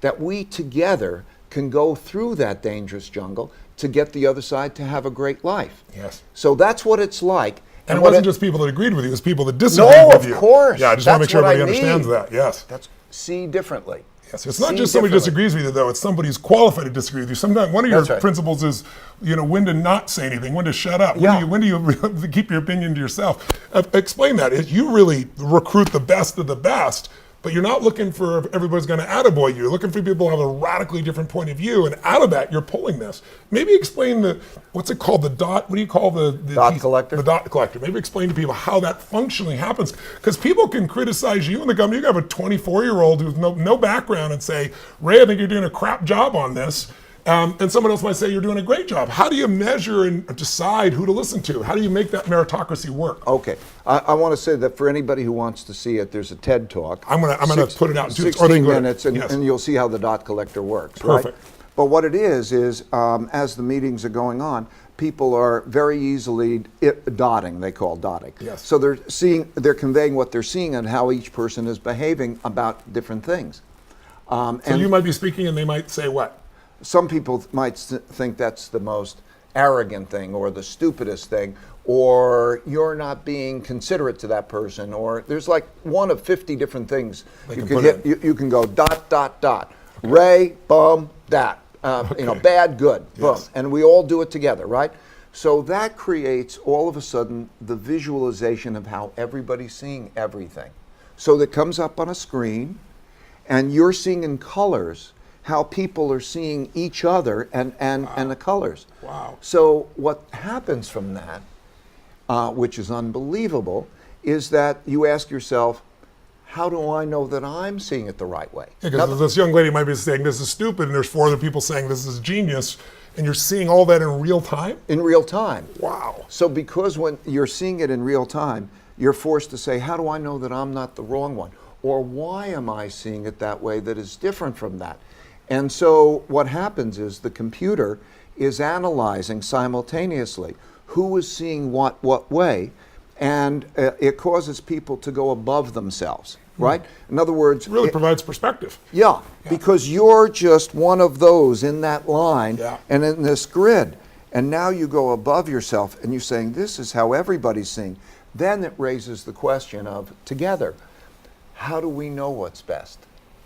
that we together can go through that dangerous jungle to get the other side to have a great life. Yes. So that's what it's like. And it wasn't just people that agreed with you, it was people that disagreed with you. No, of course. Yeah, I just want to make sure everybody understands that. Yes. That's see differently. Yes, it's not just somebody disagrees with you, though. It's somebody who's qualified to disagree with you. Sometimes one of your principles is, when to not say anything, when to shut up, when do you keep your opinion to yourself. Explain that. You really recruit the best of the best, but you're not looking for everybody's going to attaboy you. You're looking for people who have a radically different point of view, and out of that, you're pulling this. Maybe explain what's it called, the dot, what do you call the dot collector? The dot collector. Maybe explain to people how that functionally happens, because people can criticize you in the company. You can have a 24-year-old who's no background and say, Ray, I think you're doing a crap job on this. And someone else might say you're doing a great job. How do you measure and decide who to listen to? How do you make that meritocracy work? Okay, I want to say that for anybody who wants to see it, there's a TED Talk. I'm gonna put it out in 16 minutes, and you'll see how the dot collector works. Perfect. Right? But what it is as the meetings are going on, people are very easily dotting. They call dotting. Yes. So they're conveying what they're seeing and how each person is behaving about different things. So you might be speaking, and they might say what? Some people might think that's the most arrogant thing or the stupidest thing, or you're not being considerate to that person, or there's like one of 50 different things you can hit. You can go ... Okay. Ray, bum, that. Bad, good, boom. Yes. And we all do it together, right? So that creates all of a sudden the visualization of how everybody's seeing everything. So that comes up on a screen, and you're seeing in colors how people are seeing each other and the colors. Wow. So what happens from that, which is unbelievable, is that you ask yourself, how do I know that I'm seeing it the right way? Because this young lady might be saying this is stupid, and there's 4 other people saying this is genius, and you're seeing all that in real time? In real time. Wow. So because when you're seeing it in real time, you're forced to say, how do I know that I'm not the wrong one? Or why am I seeing it that way that is different from that? And so what happens is the computer is analyzing simultaneously who is seeing what way, and it causes people to go above themselves, right? In other words, it really provides perspective. Yeah, because you're just one of those in that line and in this grid. And now you go above yourself and you're saying, this is how everybody's seeing. Then it raises the question of, together, how do we know what's best?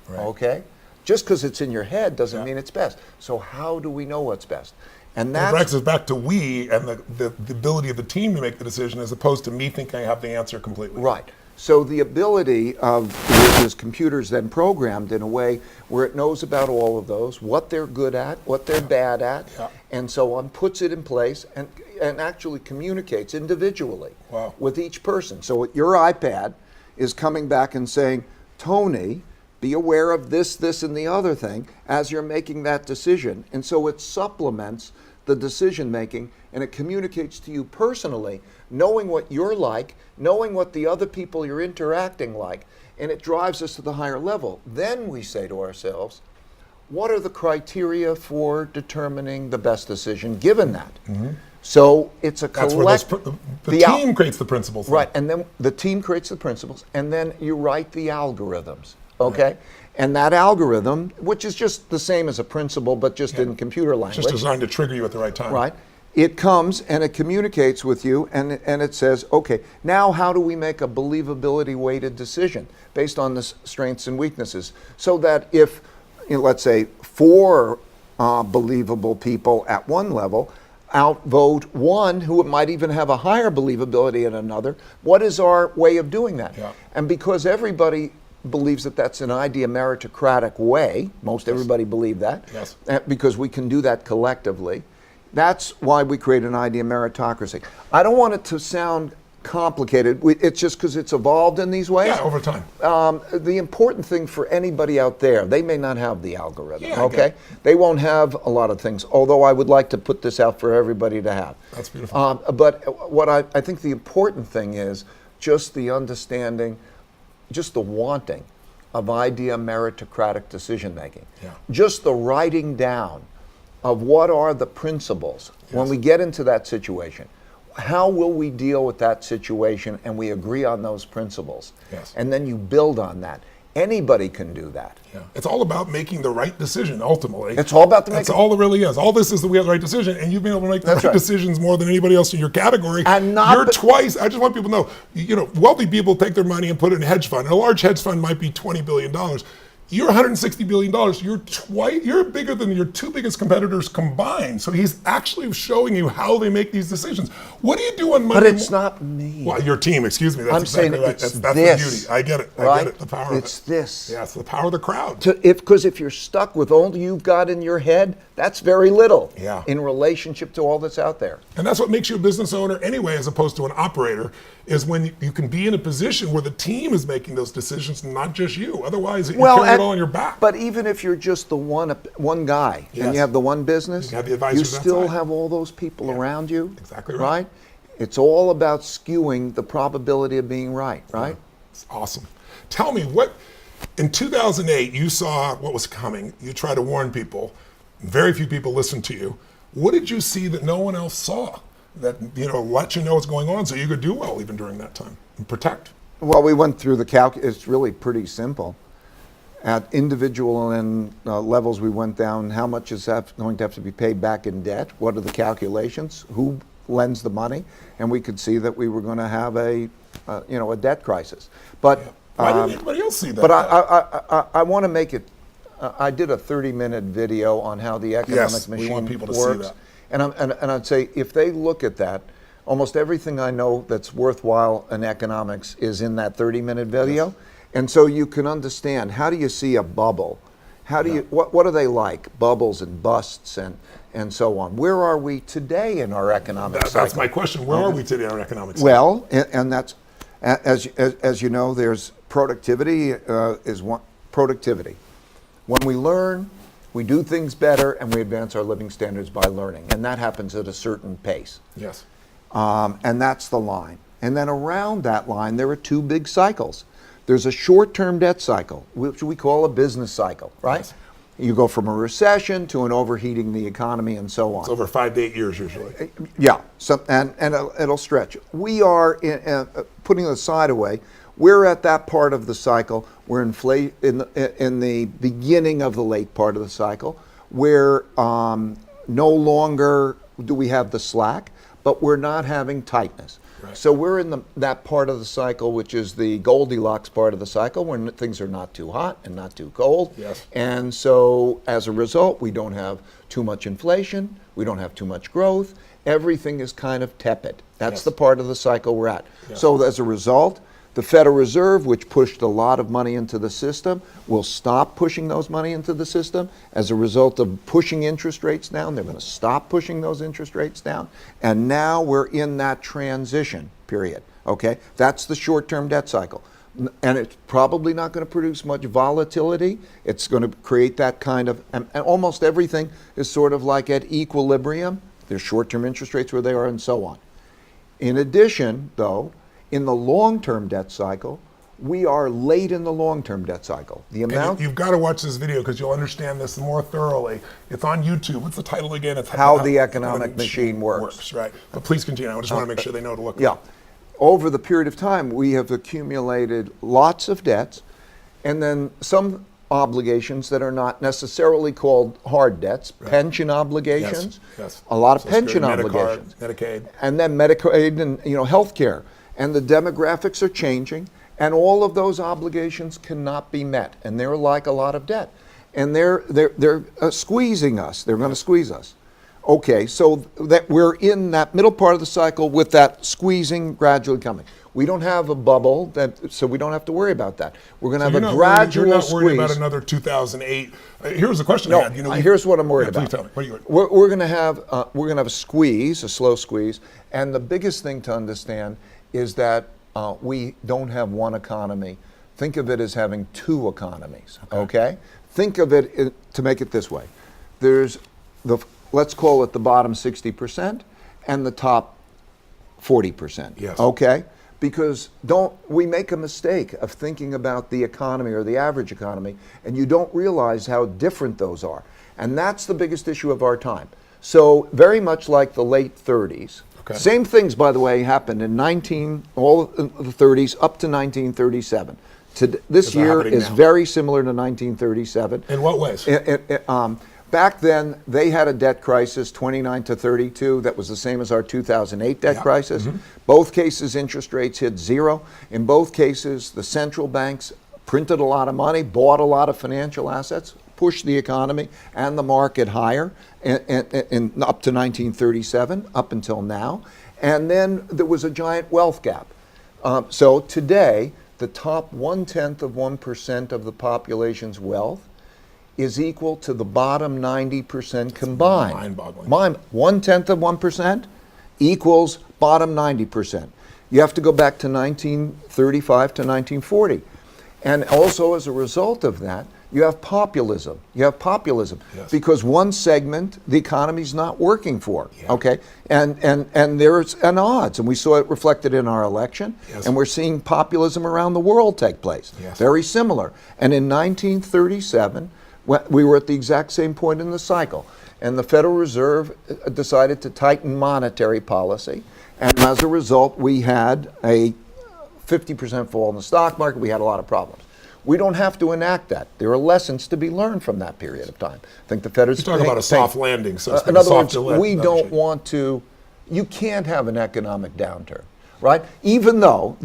Right. Okay? Just because it's in your head doesn't mean it's best. So how do we know what's best? And that brings us back to we and the ability of the team to make the decision, as opposed to me thinking I have the answer completely. Right. So the ability of this computer's then programmed in a way where it knows about all of those, what they're good at, what they're bad at, and so on, puts it in place and actually communicates individually with each person. So your iPad is coming back and saying, Tony, be aware of this, this, and the other thing as you're making that decision. And so it supplements the decision making, and it communicates to you personally, knowing what you're like, knowing what the other people you're interacting like, and it drives us to the higher level. Then we say to ourselves, what are the criteria for determining the best decision given that? So it's a collective. The team creates the principles. Right, and then the team creates the principles, and then you write the algorithms, okay? Right. And that algorithm, which is just the same as a principle, but just in computer language. Just designed to trigger you at the right time. Right. It comes and it communicates with you, and it says, okay, now how do we make a believability weighted decision based on the strengths and weaknesses? So that if, let's say, 4 believable people at one level outvote one who might even have a higher believability at another, what is our way of doing that? And because everybody believes that that's an idea meritocratic way, most everybody believe that, because we can do that collectively. That's why we create an idea meritocracy. I don't want it to sound complicated. It's just because it's evolved in these ways. Yeah, over time. The important thing for anybody out there, they may not have the algorithm, okay? They won't have a lot of things, although I would like to put this out for everybody to have. That's beautiful. But what I think the important thing is just the understanding, just the wanting of idea meritocratic decision making. Just the writing down of what are the principles when we get into that situation. How will we deal with that situation, and we agree on those principles? And then you build on that. Anybody can do that. It's all about making the right decision, ultimately. It's all about That's all it really is. All this is that we have the right decision, and you've been able to make the right decisions more than anybody else in your category. And not twice. I just want people to know, wealthy people take their money and put it in a hedge fund. And a large hedge fund might be $20 billion. You're $160 billion. You're bigger than your 2 biggest competitors combined. So he's actually showing you how they make these decisions. What do you do on Monday? But it's not me. Well, your team, excuse me. That's I'm exactly saying right. it's That's this, the beauty. I get it. Right? I get it. The power of it. It's this. Yeah, it's the power of the crowd. Because if you're stuck with all you've got in your head, that's very little in relationship to all that's out there. And that's what makes you a business owner anyway, as opposed to an operator, is when you can be in a position where the team is making those decisions, not just you. Otherwise, you carry it all on your back. But even if you're just the one guy and you have the one business, you still have all those people around you. Exactly right. It's all about skewing the probability of being right? It's awesome. Tell me, in 2008, you saw what was coming. You tried to warn people. Very few people listened to you. What did you see that no one else saw that let you know what's going on so you could do well even during that time and protect? Well, we went through the calc. It's really pretty simple. At individual and levels, we went down how much is going to have to be paid back in debt, what are the calculations, who lends the money, and we could see that we were going to have a debt crisis. But why didn't anybody else see that? But I want to make it. I did a 30-minute video on how the economic machine we want people to works, see that. And I'd say if they look at that, almost everything I know that's worthwhile in economics is in that 30-minute video. And so you can understand, how do you see a bubble How do you, what are they like? Bubbles and busts and so on. Where are we today in our economic cycle? That's my question. Where are we today in our economic cycle? Well, and that's, as you know, there's productivity is one, productivity. When we learn, we do things better and we advance our living standards by learning. And that happens at a certain pace. Yes. And that's the line. And then around that line, there are two big cycles. There's a short-term debt cycle, which we call a business cycle, right? Yes. You go from a recession to an overheating the economy and so on. It's over 5 to 8 years usually. Yeah, so, and it'll stretch. We are, putting the side away, we're at that part of the cycle. We're in the beginning of the late part of the cycle, where no longer do we have the slack, but we're not having tightness. Right. So we're in that part of the cycle, which is the Goldilocks part of the cycle, when things are not too hot and not too cold. Yes. And so as a result, we don't have too much inflation, we don't have too much growth. Everything is kind of tepid. That's the part of the cycle we're at. Yes. So as a result, the Federal Reserve, which pushed a lot of money into the system, will stop pushing those money into the system. As a result of pushing interest rates down, they're going to stop pushing those interest rates down. And now we're in that transition period, okay? That's the short-term debt cycle. And it's probably not going to produce much volatility. It's going to create that kind of, and almost everything is sort of like at equilibrium. There's short-term interest rates where they are and so on. In addition, though, in the long-term debt cycle, we are late in the long-term debt cycle. The amount you've got to watch this video because you'll understand this more thoroughly. It's on YouTube. What's the title again? It's How the Economic Machine Works. Right. But please continue. I just want to make sure they know to look. Yeah. Over the period of time, we have accumulated lots of debts, and then some obligations that are not necessarily called hard debts, pension obligations, a lot of pension obligations, Medicaid, and then Medicaid and health care. And the demographics are changing, and all of those obligations cannot be met, and they're like a lot of debt, and they're squeezing us. They're going to squeeze us. Okay, so that we're in that middle part of the cycle with that squeezing gradually coming. We don't have a bubble, so we don't have to worry about that. We're going to have a gradual You're not squeeze. worried about another 2008. Here's the question I had. Here's what I'm worried about. Please tell me. What are you we're going to have a squeeze, a slow squeeze, and the biggest thing to understand is that we don't have one economy. Think of it as having two economies, okay? Think of it, to make it this way. There's let's call it the bottom 60% and the top 40%, yes. Okay? Because we make a mistake of thinking about the economy or the average economy, and you don't realize how different those are. And that's the biggest issue of our time. So very much like the late 30s, same things, by the way, happened in all of the 30s up to 1937. This year is very similar to 1937. In what ways? Back then, they had a debt crisis, 29 to 32, that was the same as our 2008 debt crisis. Mm-hmm. Both cases, interest rates hit zero. In both cases, the central banks printed a lot of money, bought a lot of financial assets, pushed the economy and the market higher and up to 1937, up until now. And then there was a giant wealth gap. So today, the top 1/10% of the population's wealth is equal to the bottom 90% combined. Mind-boggling. 1/10% equals bottom 90%. You have to go back to 1935 to 1940. And also as a result of that, you have populism. Yes. Because one segment the economy's not working for. Yeah. Okay, and there's an odds, and we saw it reflected in our election, and we're seeing populism around the world take place. Yes. Very similar. And in 1937, we were at the exact same point in the cycle, and the Federal Reserve decided to tighten monetary policy, and as a result, we had a 50% fall in the stock market. We had a lot of problems. We don't have to enact that. There are lessons to be learned from that period of time. I think the Fed is talking about a soft landing. So in other words, we don't want to. You can't have an economic downturn, right? Even though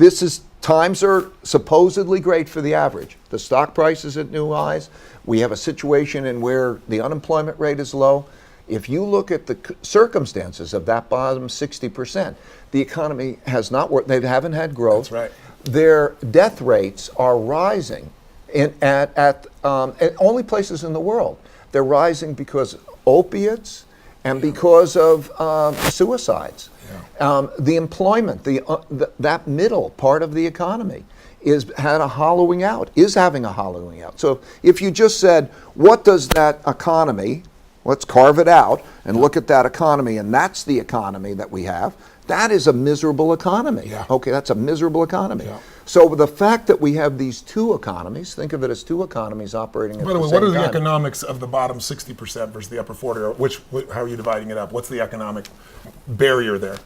times are supposedly great for the average. The stock price is at new highs. We have a situation in where the unemployment rate is low. If you look at the circumstances of that bottom 60%, the economy has not worked. They haven't had growth. That's right. Their death rates are rising at only places in the world. They're rising because of opiates and because of suicides. The employment, that middle part of the economy is having a hollowing out. So if you just said, what does that economy, let's carve it out and look at that economy, and that's the economy that we have, that is a miserable economy. Yeah. Okay, that's a miserable economy. Yeah. So the fact that we have these two economies, think of it as two economies operating at the same time. By the way, what are the economics of the bottom 60% versus the upper 40? Or how are you dividing it up? What's the economic barrier there?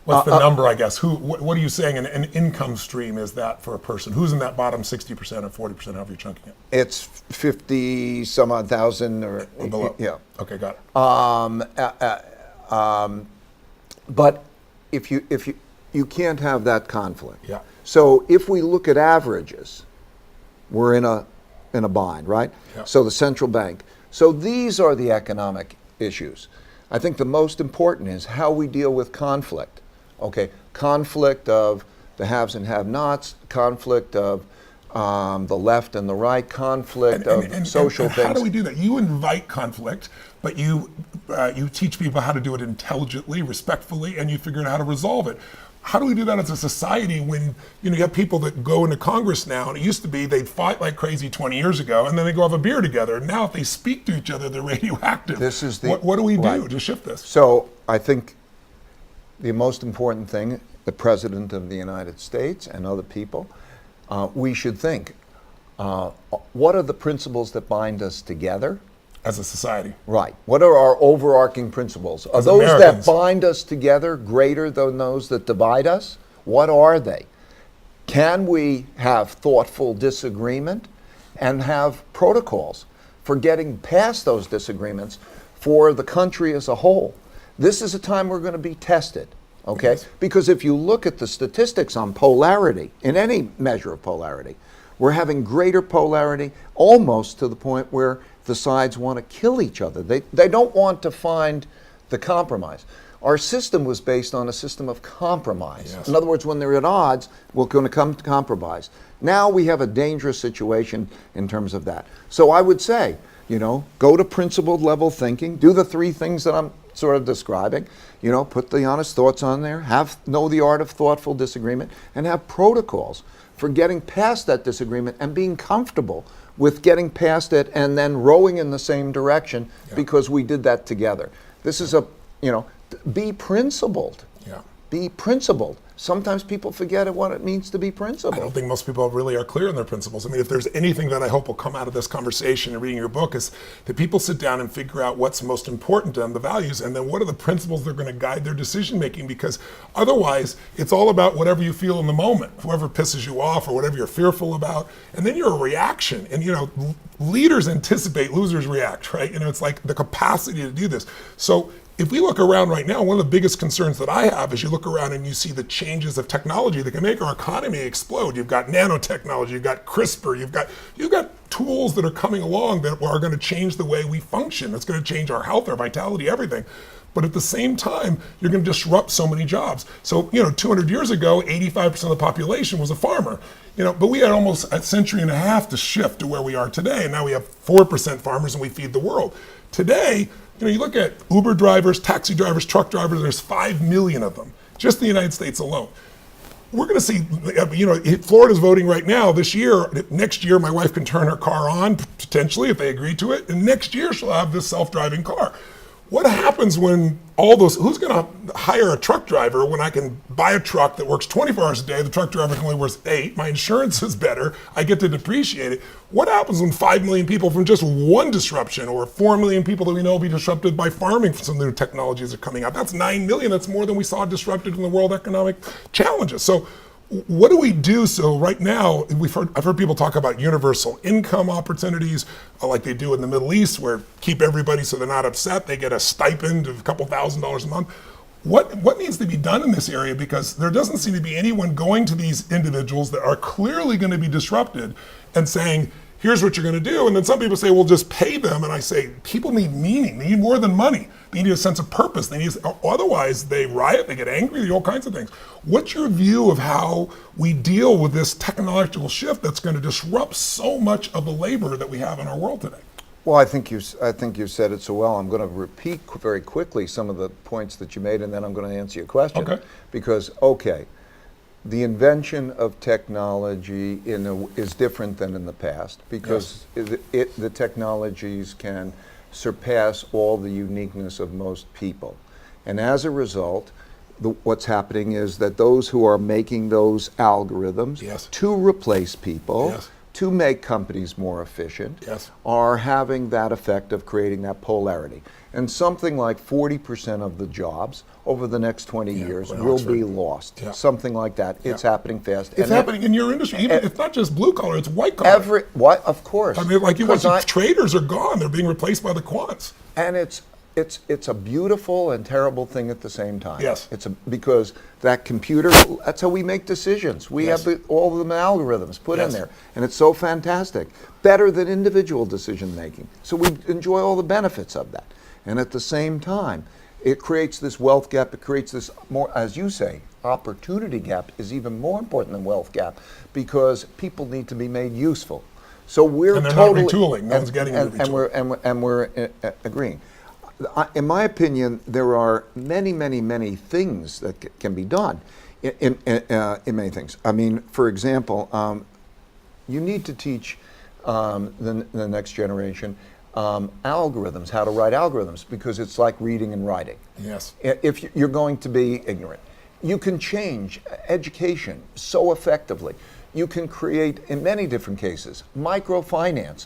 What's the number, I guess? What are you saying an income stream is that for a person? Who's in that bottom 60% or 40%, however you're chunking it? It's 50 some odd thousand or below. Yeah. Okay, got it. But if you can't have that conflict. Yeah. So if we look at averages, we're in a bind, right? Yeah. So the central bank. So these are the economic issues. I think the most important is how we deal with conflict. Okay, conflict of the haves and have-nots, conflict of the left and the right, conflict of social things. How do we do that? You invite conflict, but you teach people how to do it intelligently, respectfully, and you figure out how to resolve it. How do we do that as a society when you have people that go into Congress now, and it used to be they'd fight like crazy 20 years ago, and then they go have a beer together. And now if they speak to each other, they're radioactive. This is what do we do to shift this? So I think the most important thing, the President of the United States and other people, we should think, what are the principles that bind us together? As a society. Right. What are our overarching principles? Are As those Americans. that bind us together greater than those that divide us? What are they? Can we have thoughtful disagreement and have protocols for getting past those disagreements for the country as a whole? This is a time we're going to be tested, okay? Yes. Because if you look at the statistics on polarity, in any measure of polarity, we're having greater polarity almost to the point where the sides want to kill each other. They don't want to find the compromise. Our system was based on a system of compromise. Yes. In other words, when they're at odds, we're going to come to compromise. Now we have a dangerous situation in terms of that. So I would say, go to principled level thinking, do the three things that I'm sort of describing, put the honest thoughts on there, know the art of thoughtful disagreement, and have protocols for getting past that disagreement and being comfortable with getting past it and then rowing in the same direction because we did that together. This is be principled. Yeah. Be principled. Sometimes people forget what it means to be principled. I don't think most people really are clear on their principles. I mean, if there's anything that I hope will come out of this conversation and reading your book is that people sit down and figure out what's most important to them, the values, and then what are the principles that are going to guide their decision making, because otherwise it's all about whatever you feel in the moment, whoever pisses you off or whatever you're fearful about, and then you're a reaction. And leaders anticipate, losers react, right? It's like the capacity to do this. So if we look around right now, one of the biggest concerns that I have is you look around and you see the changes of technology that can make our economy explode. You've got nanotechnology, you've got CRISPR, you've got tools that are coming along that are going to change the way we function. It's going to change our health, our vitality, everything. But at the same time, you're going to disrupt so many jobs. So, 200 years ago, 85% of the population was a farmer. But we had almost a century and a half to shift to where we are today. And now we have 4% farmers and we feed the world. Today, you look at Uber drivers, taxi drivers, truck drivers, there's 5 million of them, just in the United States alone. We're going to see, Florida's voting right now this year. Next year, my wife can turn her car on, potentially, if they agree to it. And next year, she'll have this self-driving car. What happens when who's going to hire a truck driver when I can buy a truck that works 24 hours a day, the truck driver can only work 8, my insurance is better, I get to depreciate it. What happens when 5 million people from just one disruption, or 4 million people that we know will be disrupted by farming from some new technologies that are coming out? That's 9 million, that's more than we saw disrupted in the world economic challenges. So what do we do? So right now, I've heard people talk about universal income opportunities, like they do in the Middle East, where keep everybody so they're not upset. They get a stipend of a couple $1,000s a month. What needs to be done in this area? Because there doesn't seem to be anyone going to these individuals that are clearly going to be disrupted and saying, here's what you're going to do. And then some people say, well, just pay them. And I say, people need meaning. They need more than money. They need a sense of purpose. They need, otherwise they riot, they get angry, they do all kinds of things. What's your view of how we deal with this technological shift that's going to disrupt so much of the labor that we have in our world today? Well, I think you said it so well. I'm going to repeat very quickly some of the points that you made, and then I'm going to answer your question. Okay. Because, the invention of technology is different than in the past, because the technologies can surpass all the uniqueness of most people. And as a result, what's happening is that those who are making those algorithms to replace people, to make companies more efficient, are having that effect of creating that polarity. And something like 40% of the jobs over the next 20 years will be lost. Something like that. It's happening fast. It's happening in your industry. Even, it's not just blue collar, it's white collar. Of course. I mean, like you watch, traders are gone. They're being replaced by the quants. And it's a beautiful and terrible thing at the same time. Yes. Because that computer, that's how we make decisions. We have all of the algorithms put in there. And it's so fantastic. Better than individual decision making. So we enjoy all the benefits of that. And at the same time, it creates this wealth gap. It creates this more, as you say, opportunity gap is even more important than wealth gap, because people need to be made useful. So we're and they're totally not retooling. No one's getting retooling. And we're agreeing. In my opinion, there are many, many, many things that can be done in many things. I mean, for example, you need to teach the next generation algorithms, how to write algorithms, because it's like reading and writing. Yes. If you're going to be ignorant, you can change education so effectively. You can create, in many different cases, microfinance.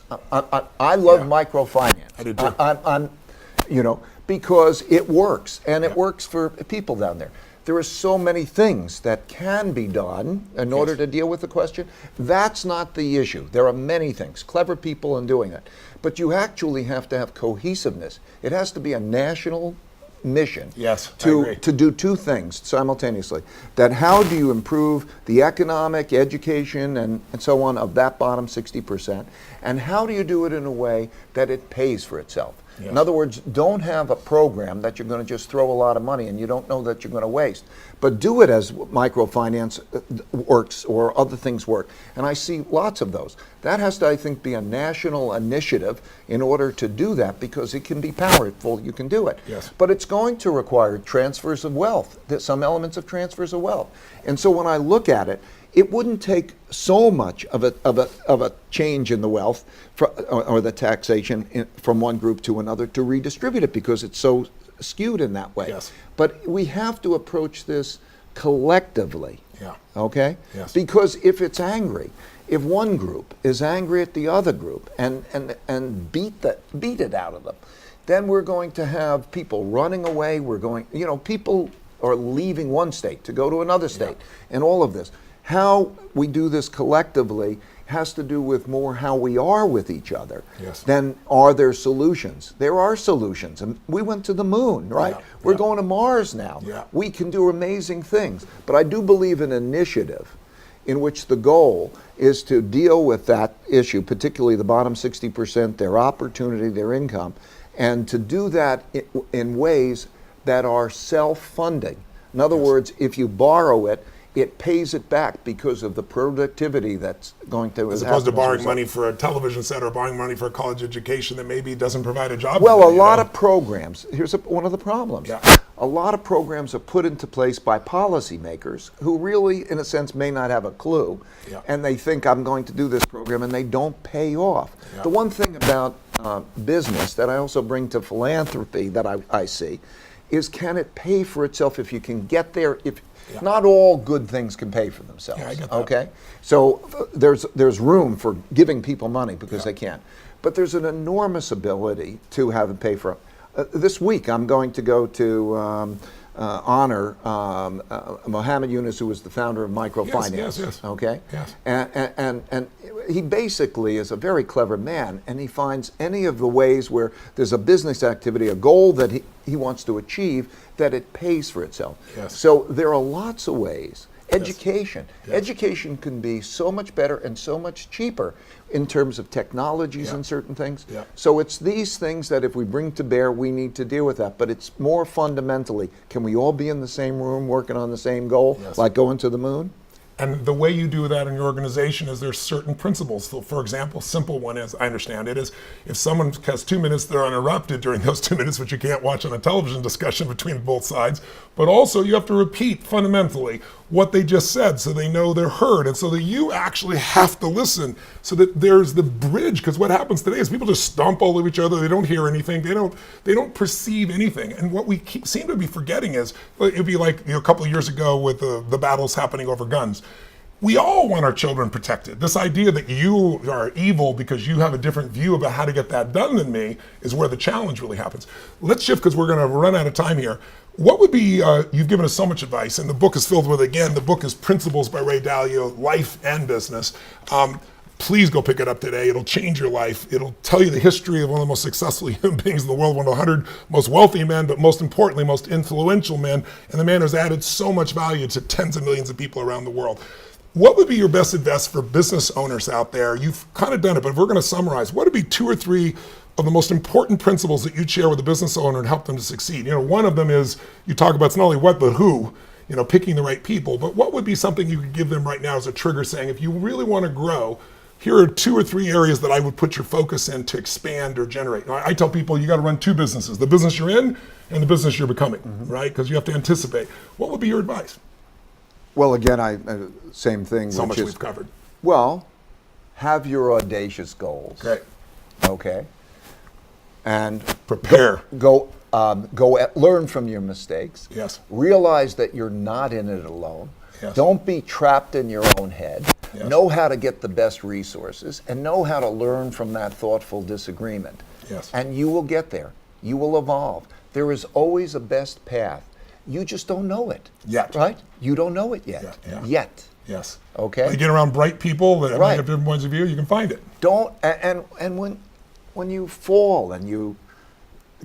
I love microfinance. I do too. Because it works, and it works for people down there. There are so many things that can be done in order to deal with the question. That's not the issue. There are many things, clever people in doing it. But you actually have to have cohesiveness. It has to be a national mission to do two things simultaneously. That how do you improve the economic, education, and so on of that bottom 60%, and how do you do it in a way that it pays for itself? Yes. In other words, don't have a program that you're going to just throw a lot of money and you don't know that you're going to waste. But do it as microfinance works or other things work. And I see lots of those. That has to, I think, be a national initiative in order to do that, because it can be powerful. You can do it. Yes. But it's going to require transfers of wealth, some elements of transfers of wealth. And so when I look at it, it wouldn't take so much of a change in the wealth or the taxation from one group to another to redistribute it, because it's so skewed in that way. Yes. But we have to approach this collectively. Yeah. Okay? Yes. Because if it's angry, if one group is angry at the other group and beat it out of them, then we're going to have people running away. People are leaving one state to go to another state, and all of this. How we do this collectively has to do with more how we are with each other than are there solutions. There are solutions. And we went to the moon, right? We're going to Mars now. We can do amazing things. But I do believe in initiative in which the goal is to deal with that issue, particularly the bottom 60%, their opportunity, their income, and to do that in ways that are self-funding. In other words, if you borrow it, it pays it back because of the productivity that's going to happen. As opposed to borrowing money for a television set or borrowing money for a college education that maybe doesn't provide a job. Well, a lot of programs, here's one of the problems. Yeah. A lot of programs are put into place by policymakers who really, in a sense, may not have a clue. And they think, I'm going to do this program, and they don't pay off. The one thing about business that I also bring to philanthropy that I see is, can it pay for itself if you can get there? Not all good things can pay for themselves. I get that. Okay, so there's room for giving people money because they can, but there's an enormous ability to have it pay for it. This week I'm going to go to honor Mohammed Yunus, who was the founder of microfinance. Yes. Okay. Yes. And he basically is a very clever man, and he finds any of the ways where there's a business activity, a goal that he wants to achieve, that it pays for itself. Yes. So there are lots of ways, Education. Yes. Education can be so much better and so much cheaper in terms of technologies and certain things. Yeah. So it's these things that if we bring to bear, we need to deal with that. But it's more fundamentally, can we all be in the same room working on the same goal, like going to the moon? And the way you do that in your organization is there's certain principles. So for example, simple one is, I understand it, is if someone has 2 minutes, they're uninterrupted during those 2 minutes, which you can't watch on a television discussion between both sides. But also you have to repeat fundamentally what they just said so they know they're heard. And so that you actually have to listen so that there's the bridge. Because what happens today is people just stomp all over each other. They don't hear anything. They don't perceive anything. And what we seem to be forgetting is, it'd be like a couple of years ago with the battles happening over guns. We all want our children protected. This idea that you are evil because you have a different view about how to get that done than me is where the challenge really happens. Let's shift because we're going to run out of time here. What would be, you've given us so much advice, and the book is filled with, again, the book is Principles by Ray Dalio, Life and Business. Please go pick it up today. It'll change your life. It'll tell you the history of one of the most successful human beings in the world, one of the 100 most wealthy men, but most importantly, most influential men, and the man who's added so much value to tens of millions of people around the world. What would be your best advice for business owners out there? You've kind of done it, but if we're going to summarize, what would be 2 or 3 of the most important principles that you'd share with a business owner and help them to succeed? One of them is, you talk about, it's not only what, but who, picking the right people, but what would be something you could give them right now as a trigger saying, if you really want to grow, here are 2 or 3 areas that I would put your focus in to expand or generate. I tell people you got to run 2 businesses, the business you're in and the business you're becoming, right? Because you have to anticipate. What would be your advice? Well, again, same thing. So much we've covered. Well, have your audacious goals. Great. Okay. And prepare. Learn from your mistakes. Yes. Realize that you're not in it alone. Yes. Don't be trapped in your own head. Yes. Know how to get the best resources and know how to learn from that thoughtful disagreement. Yes. And you will get there. You will evolve. There is always a best path. You just don't know it. Yet. Right? You don't know it yet. Yeah. Yet. Yes. Okay. You get around bright people that Right. have different points of view, you can find it. And when you fall and you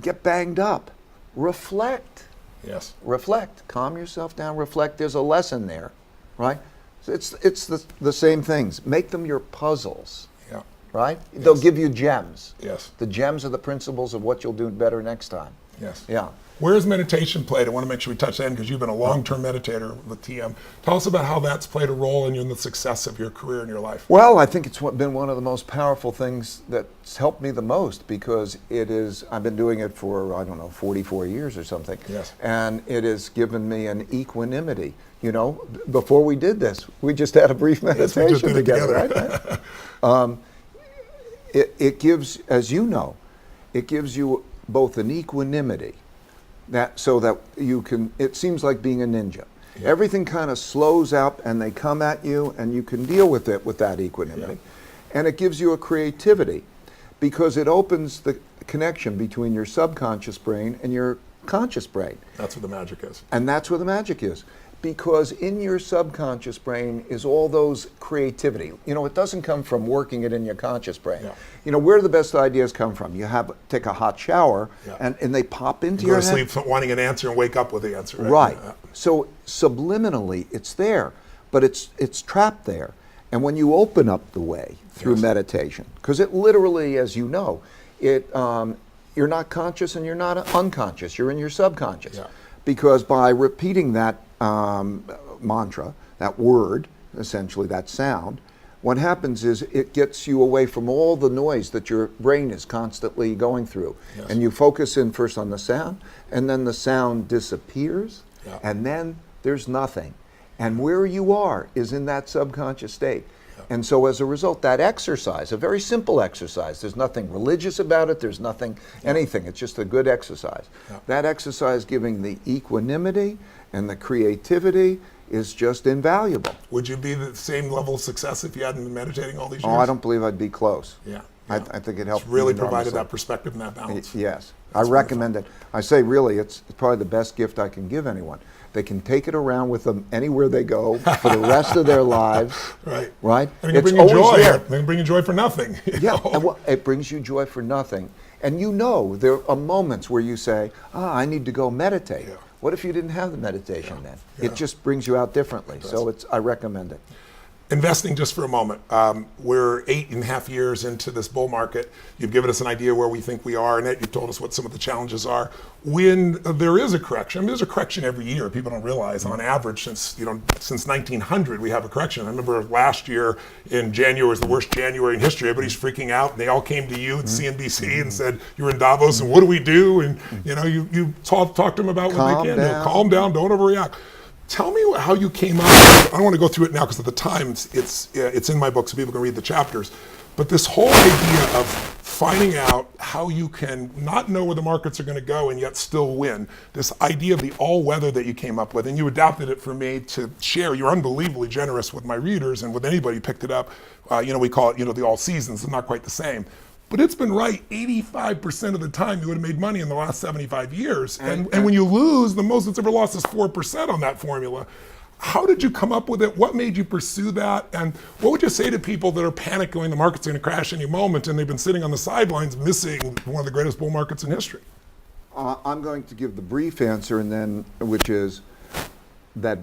get banged up, reflect. Yes. Reflect. Calm yourself down. Reflect. There's a lesson there, right? It's the same things. Make them your puzzles. Yeah. Right? Yes. They'll give you gems. Yes. The gems are the principles of what you'll do better next time. Yes. Yeah. Where is meditation played? I want to make sure we touch that in because you've been a long-term meditator with TM. Tell us about how that's played a role in the success of your career and your life. Well, I think it's been one of the most powerful things that's helped me the most because I've been doing it for, 44 years or something. Yes. And it has given me an equanimity. Before we did this, we just had a brief meditation Yes, we just did it together. Right? It gives, as you know, it gives you both an equanimity, so that you can, it seems like being a ninja. Yeah. Everything kind of slows up and they come at you and you can deal with it with that equanimity. Yeah. And it gives you a creativity because it opens the connection between your subconscious brain and your conscious brain. That's where the magic is. And that's where the magic is. Because in your subconscious brain is all those creativity. It doesn't come from working it in your conscious brain. Yeah. Where do the best ideas come from? You take a hot shower and they pop into your head. Go to sleep wanting an answer and wake up with the answer. Right. So subliminally it's there, but it's trapped there. And when you open up the way through meditation, because it literally, as you know, you're not conscious and you're not unconscious. You're in your subconscious. Yeah. Because by repeating that mantra, that word, essentially that sound, what happens is it gets you away from all the noise that your brain is constantly going through. Yes. And you focus in first on the sound, and then the sound disappears, and then there's nothing. And where you are is in that subconscious state. And so as a result, that exercise, a very simple exercise, there's nothing religious about it, there's nothing, anything, it's just a good exercise. That exercise giving the equanimity and the creativity is just invaluable. Would you be the same level of success if you hadn't been meditating all these years? Oh, I don't believe I'd be close. Yeah. I think it helped. It's really provided that perspective and that balance. Yes. I recommend it. I say really, it's probably the best gift I can give anyone. They can take it around with them anywhere they go for the rest of their lives. Right. Right? And it can bring you joy. It can bring you joy for nothing. Yeah, it brings you joy for nothing. And there are moments where you say, I need to go meditate. Yeah. What if you didn't have the meditation then? Yeah. It just brings you out differently. So I recommend it. Investing just for a moment. We're 8.5 years into this bull market. You've given us an idea where we think we are, and you've told us what some of the challenges are. When there is a correction, I mean, there's a correction every year. People don't realize, on average, since 1900, we have a correction. I remember last year in January was the worst January in history. Everybody's freaking out, and they all came to you at CNBC and said, "You're in Davos, and what do we do?" And you talk to them about what they can do. Calm down, don't overreact. Tell me how you came up. I don't want to go through it now because at the time it's in my book, so people can read the chapters. But this whole idea of finding out how you can not know where the markets are going to go and yet still win. This idea of the all-weather that you came up with, and you adapted it for me to share. You're unbelievably generous with my readers and with anybody who picked it up. We call it the all seasons. It's not quite the same. But it's been right 85% of the time. You would have made money in the last 75 years. And when you lose, the most it's ever lost is 4% on that formula. How did you come up with it? What made you pursue that? And what would you say to people that are panicking the market's going to crash any moment and they've been sitting on the sidelines missing one of the greatest bull markets in history? I'm going to give the brief answer, and then which is that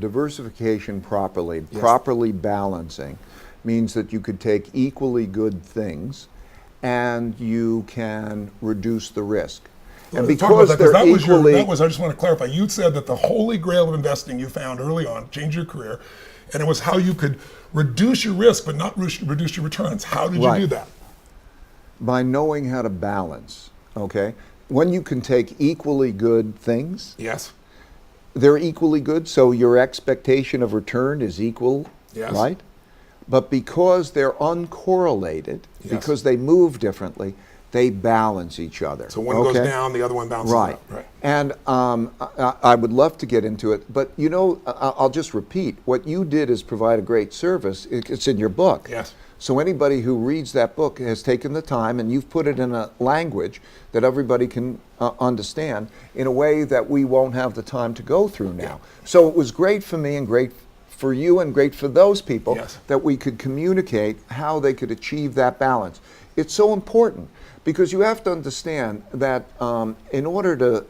diversification properly balancing means that you could take equally good things and you can reduce the risk. And because they're equally... I just want to clarify, you said that the holy grail of investing you found early on, changed your career, and it was how you could reduce your risk but not reduce your returns. How did you do that? By knowing how to balance, okay? When you can take equally good things, yes, they're equally good, so your expectation of return is equal, yes, right? But because they're uncorrelated, yes, because they move differently, they balance each other. So one goes down, the other one bounces up. Right. And I would love to get into it, but I'll just repeat. What you did is provide a great service. It's in your book. Yes. So anybody who reads that book has taken the time, and you've put it in a language that everybody can understand in a way that we won't have the time to go through now. Yeah. So it was great for me and great for you and great for those people, yes, that we could communicate how they could achieve that balance. It's so important because you have to understand that in order to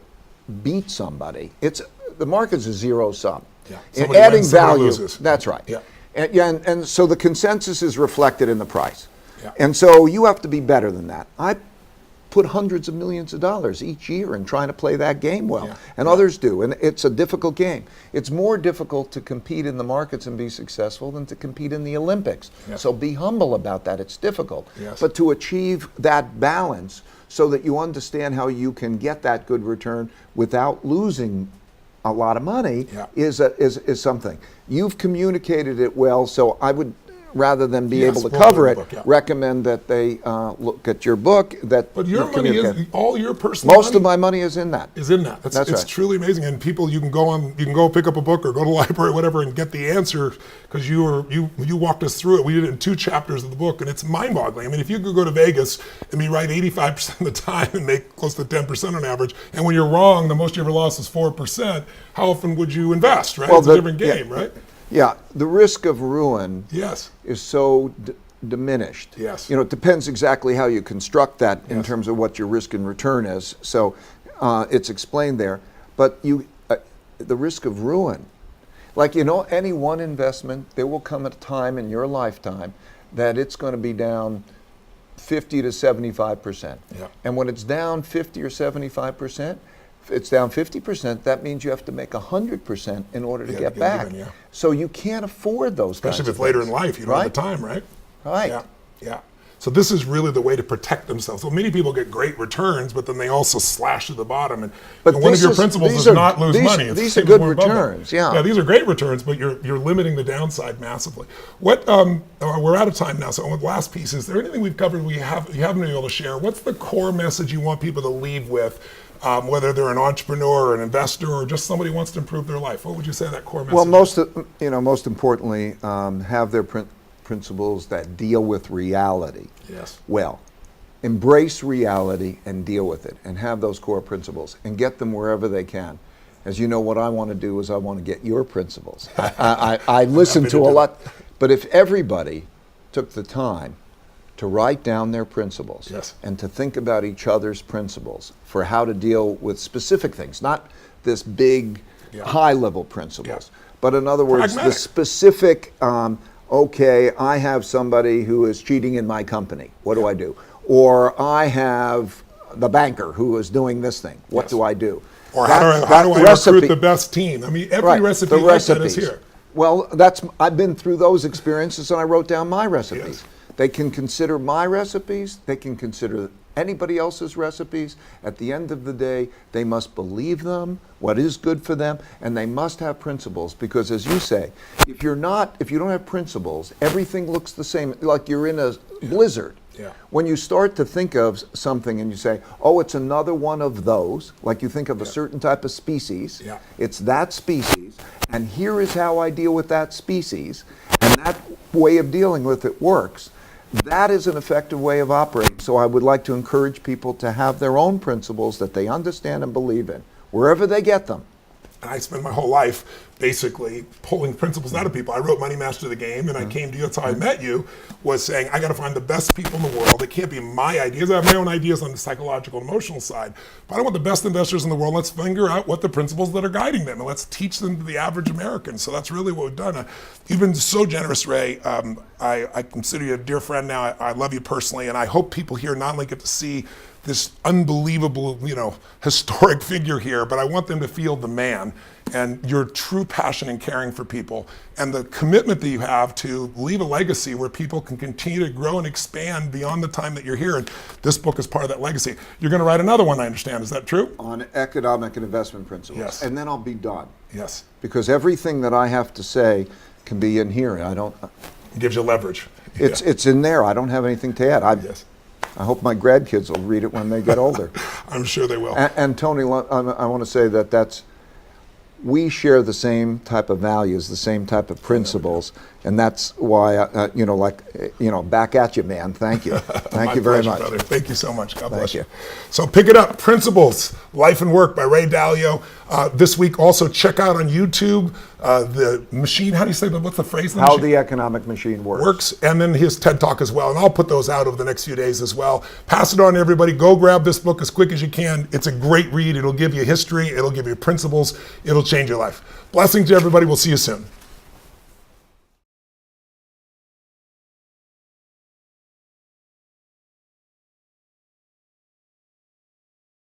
beat somebody, the market's a zero sum. Yeah. And adding value, loses. That's right. Yeah. And so the consensus is reflected in the price. Yeah. And so you have to be better than that. I put hundreds of millions of dollars each year in trying to play that game well, yeah, and others do, and it's a difficult game. It's more difficult to compete in the markets and be successful than to compete in the Olympics. Yes. So be humble about that. It's difficult. Yes. But to achieve that balance so that you understand how you can get that good return without losing a lot of money, yeah, is something. You've communicated it well, so I would, rather than be yes, able to cover it, book, yeah, recommend that they look at your book. But your money is all your personal Most of my money is in that. Is in that. That's right. It's truly amazing. And people, you can go pick up a book or go to the library, whatever, and get the answer because you walked us through it. We did it in 2 chapters of the book, and it's mind-boggling. I mean, if you could go to Vegas and be right 85% of the time and make close to 10% on average, and when you're wrong, the most you ever lost is 4%. How often would you invest? Right? Well, it's a different game, right? Yeah, the risk of ruin, yes, is so diminished. Yes. It depends exactly how you construct that in yes, terms of what your risk and return is. So it's explained there. But the risk of ruin, like any one investment, there will come a time in your lifetime that it's going to be down 50 to 75%. Yeah. And when it's down 50 or 75%, if it's down 50%, that means you have to make 100% in order to get back. Even, yeah. So you can't afford those especially kinds if it's of later things. in life. You don't have the time, right? Right. Yeah. Yeah. So this is really the way to protect themselves. So many people get great returns, but then they also slash to the bottom. And one of your principles is not lose money. These are good returns. Yeah. Yeah, these are great returns, but you're limiting the downside massively. What we're out of time now. So the last piece, is there anything we've covered you haven't been able to share? What's the core message you want people to leave with? Whether they're an entrepreneur or an investor or just somebody who wants to improve their life, what would you say that core message? Well, most importantly, have their principles that deal with reality. Yes. Well, embrace reality and deal with it, and have those core principles and get them wherever they can. As you know, what I want to do is I want to get your principles. I listen to a lot, but if everybody took the time to write down their principles, yes, and to think about each other's principles for how to deal with specific things, not this big, high-level principles. But in other words, Pragmatic. the specific, okay, I have somebody who is cheating in my company. What do I do? Or I have the banker who is doing this thing. What do I do? Or how do I recruit the best team? I mean, every recipe like that is here. Well, I've been through those experiences, and I wrote down my recipes. They can consider my recipes. They can consider anybody else's recipes. At the end of the day, they must believe them, what is good for them, and they must have principles. Because as you say, if you don't have principles, everything looks the same, like you're in a blizzard. When you start to think of something and you say, oh, it's another one of those, like you think of a certain type of species, it's that species, and here is how I deal with that species, and that way of dealing with it works. That is an effective way of operating. So I would like to encourage people to have their own principles that they understand and believe in, wherever they get them. And I spent my whole life basically pulling principles out of people. I wrote Money Master the Game, and I came to you, that's how I met you, was saying, I got to find the best people in the world. It can't be my ideas. I have my own ideas on the psychological and emotional side, but I want the best investors in the world. Let's figure out what the principles that are guiding them, and let's teach them to the average American. So that's really what we've done. You've been so generous, Ray. I consider you a dear friend now. I love you personally, and I hope people here not only get to see this unbelievable, historic figure here, but I want them to feel the man and your true passion and caring for people and the commitment that you have to leave a legacy where people can continue to grow and expand beyond the time that you're here. And this book is part of that legacy. You're going to write another one, I understand. Is that true? On economic and investment principles. Yes. And then I'll be done. Yes. Because everything that I have to say can be in here. It gives you leverage. It's in there. I don't have anything to add. Yes. I hope my grandkids will read it when they get older. I'm sure they will. And Tony, I want to say that we share the same type of values, the same type of principles, and that's why, back at you, man. Thank you. Thank you very much. Brother. Thank you so much. God bless you. So pick it up, Principles, Life and Work by Ray Dalio. This week also check out on YouTube the machine, how do you say that? What's the phrase? How the Economic Machine Works. And then his TED Talk as well. And I'll put those out over the next few days as well. Pass it on to everybody. Go grab this book as quick as you can. It's a great read. It'll give you history. It'll give you principles. It'll change your life. Blessings to everybody. We'll see you soon.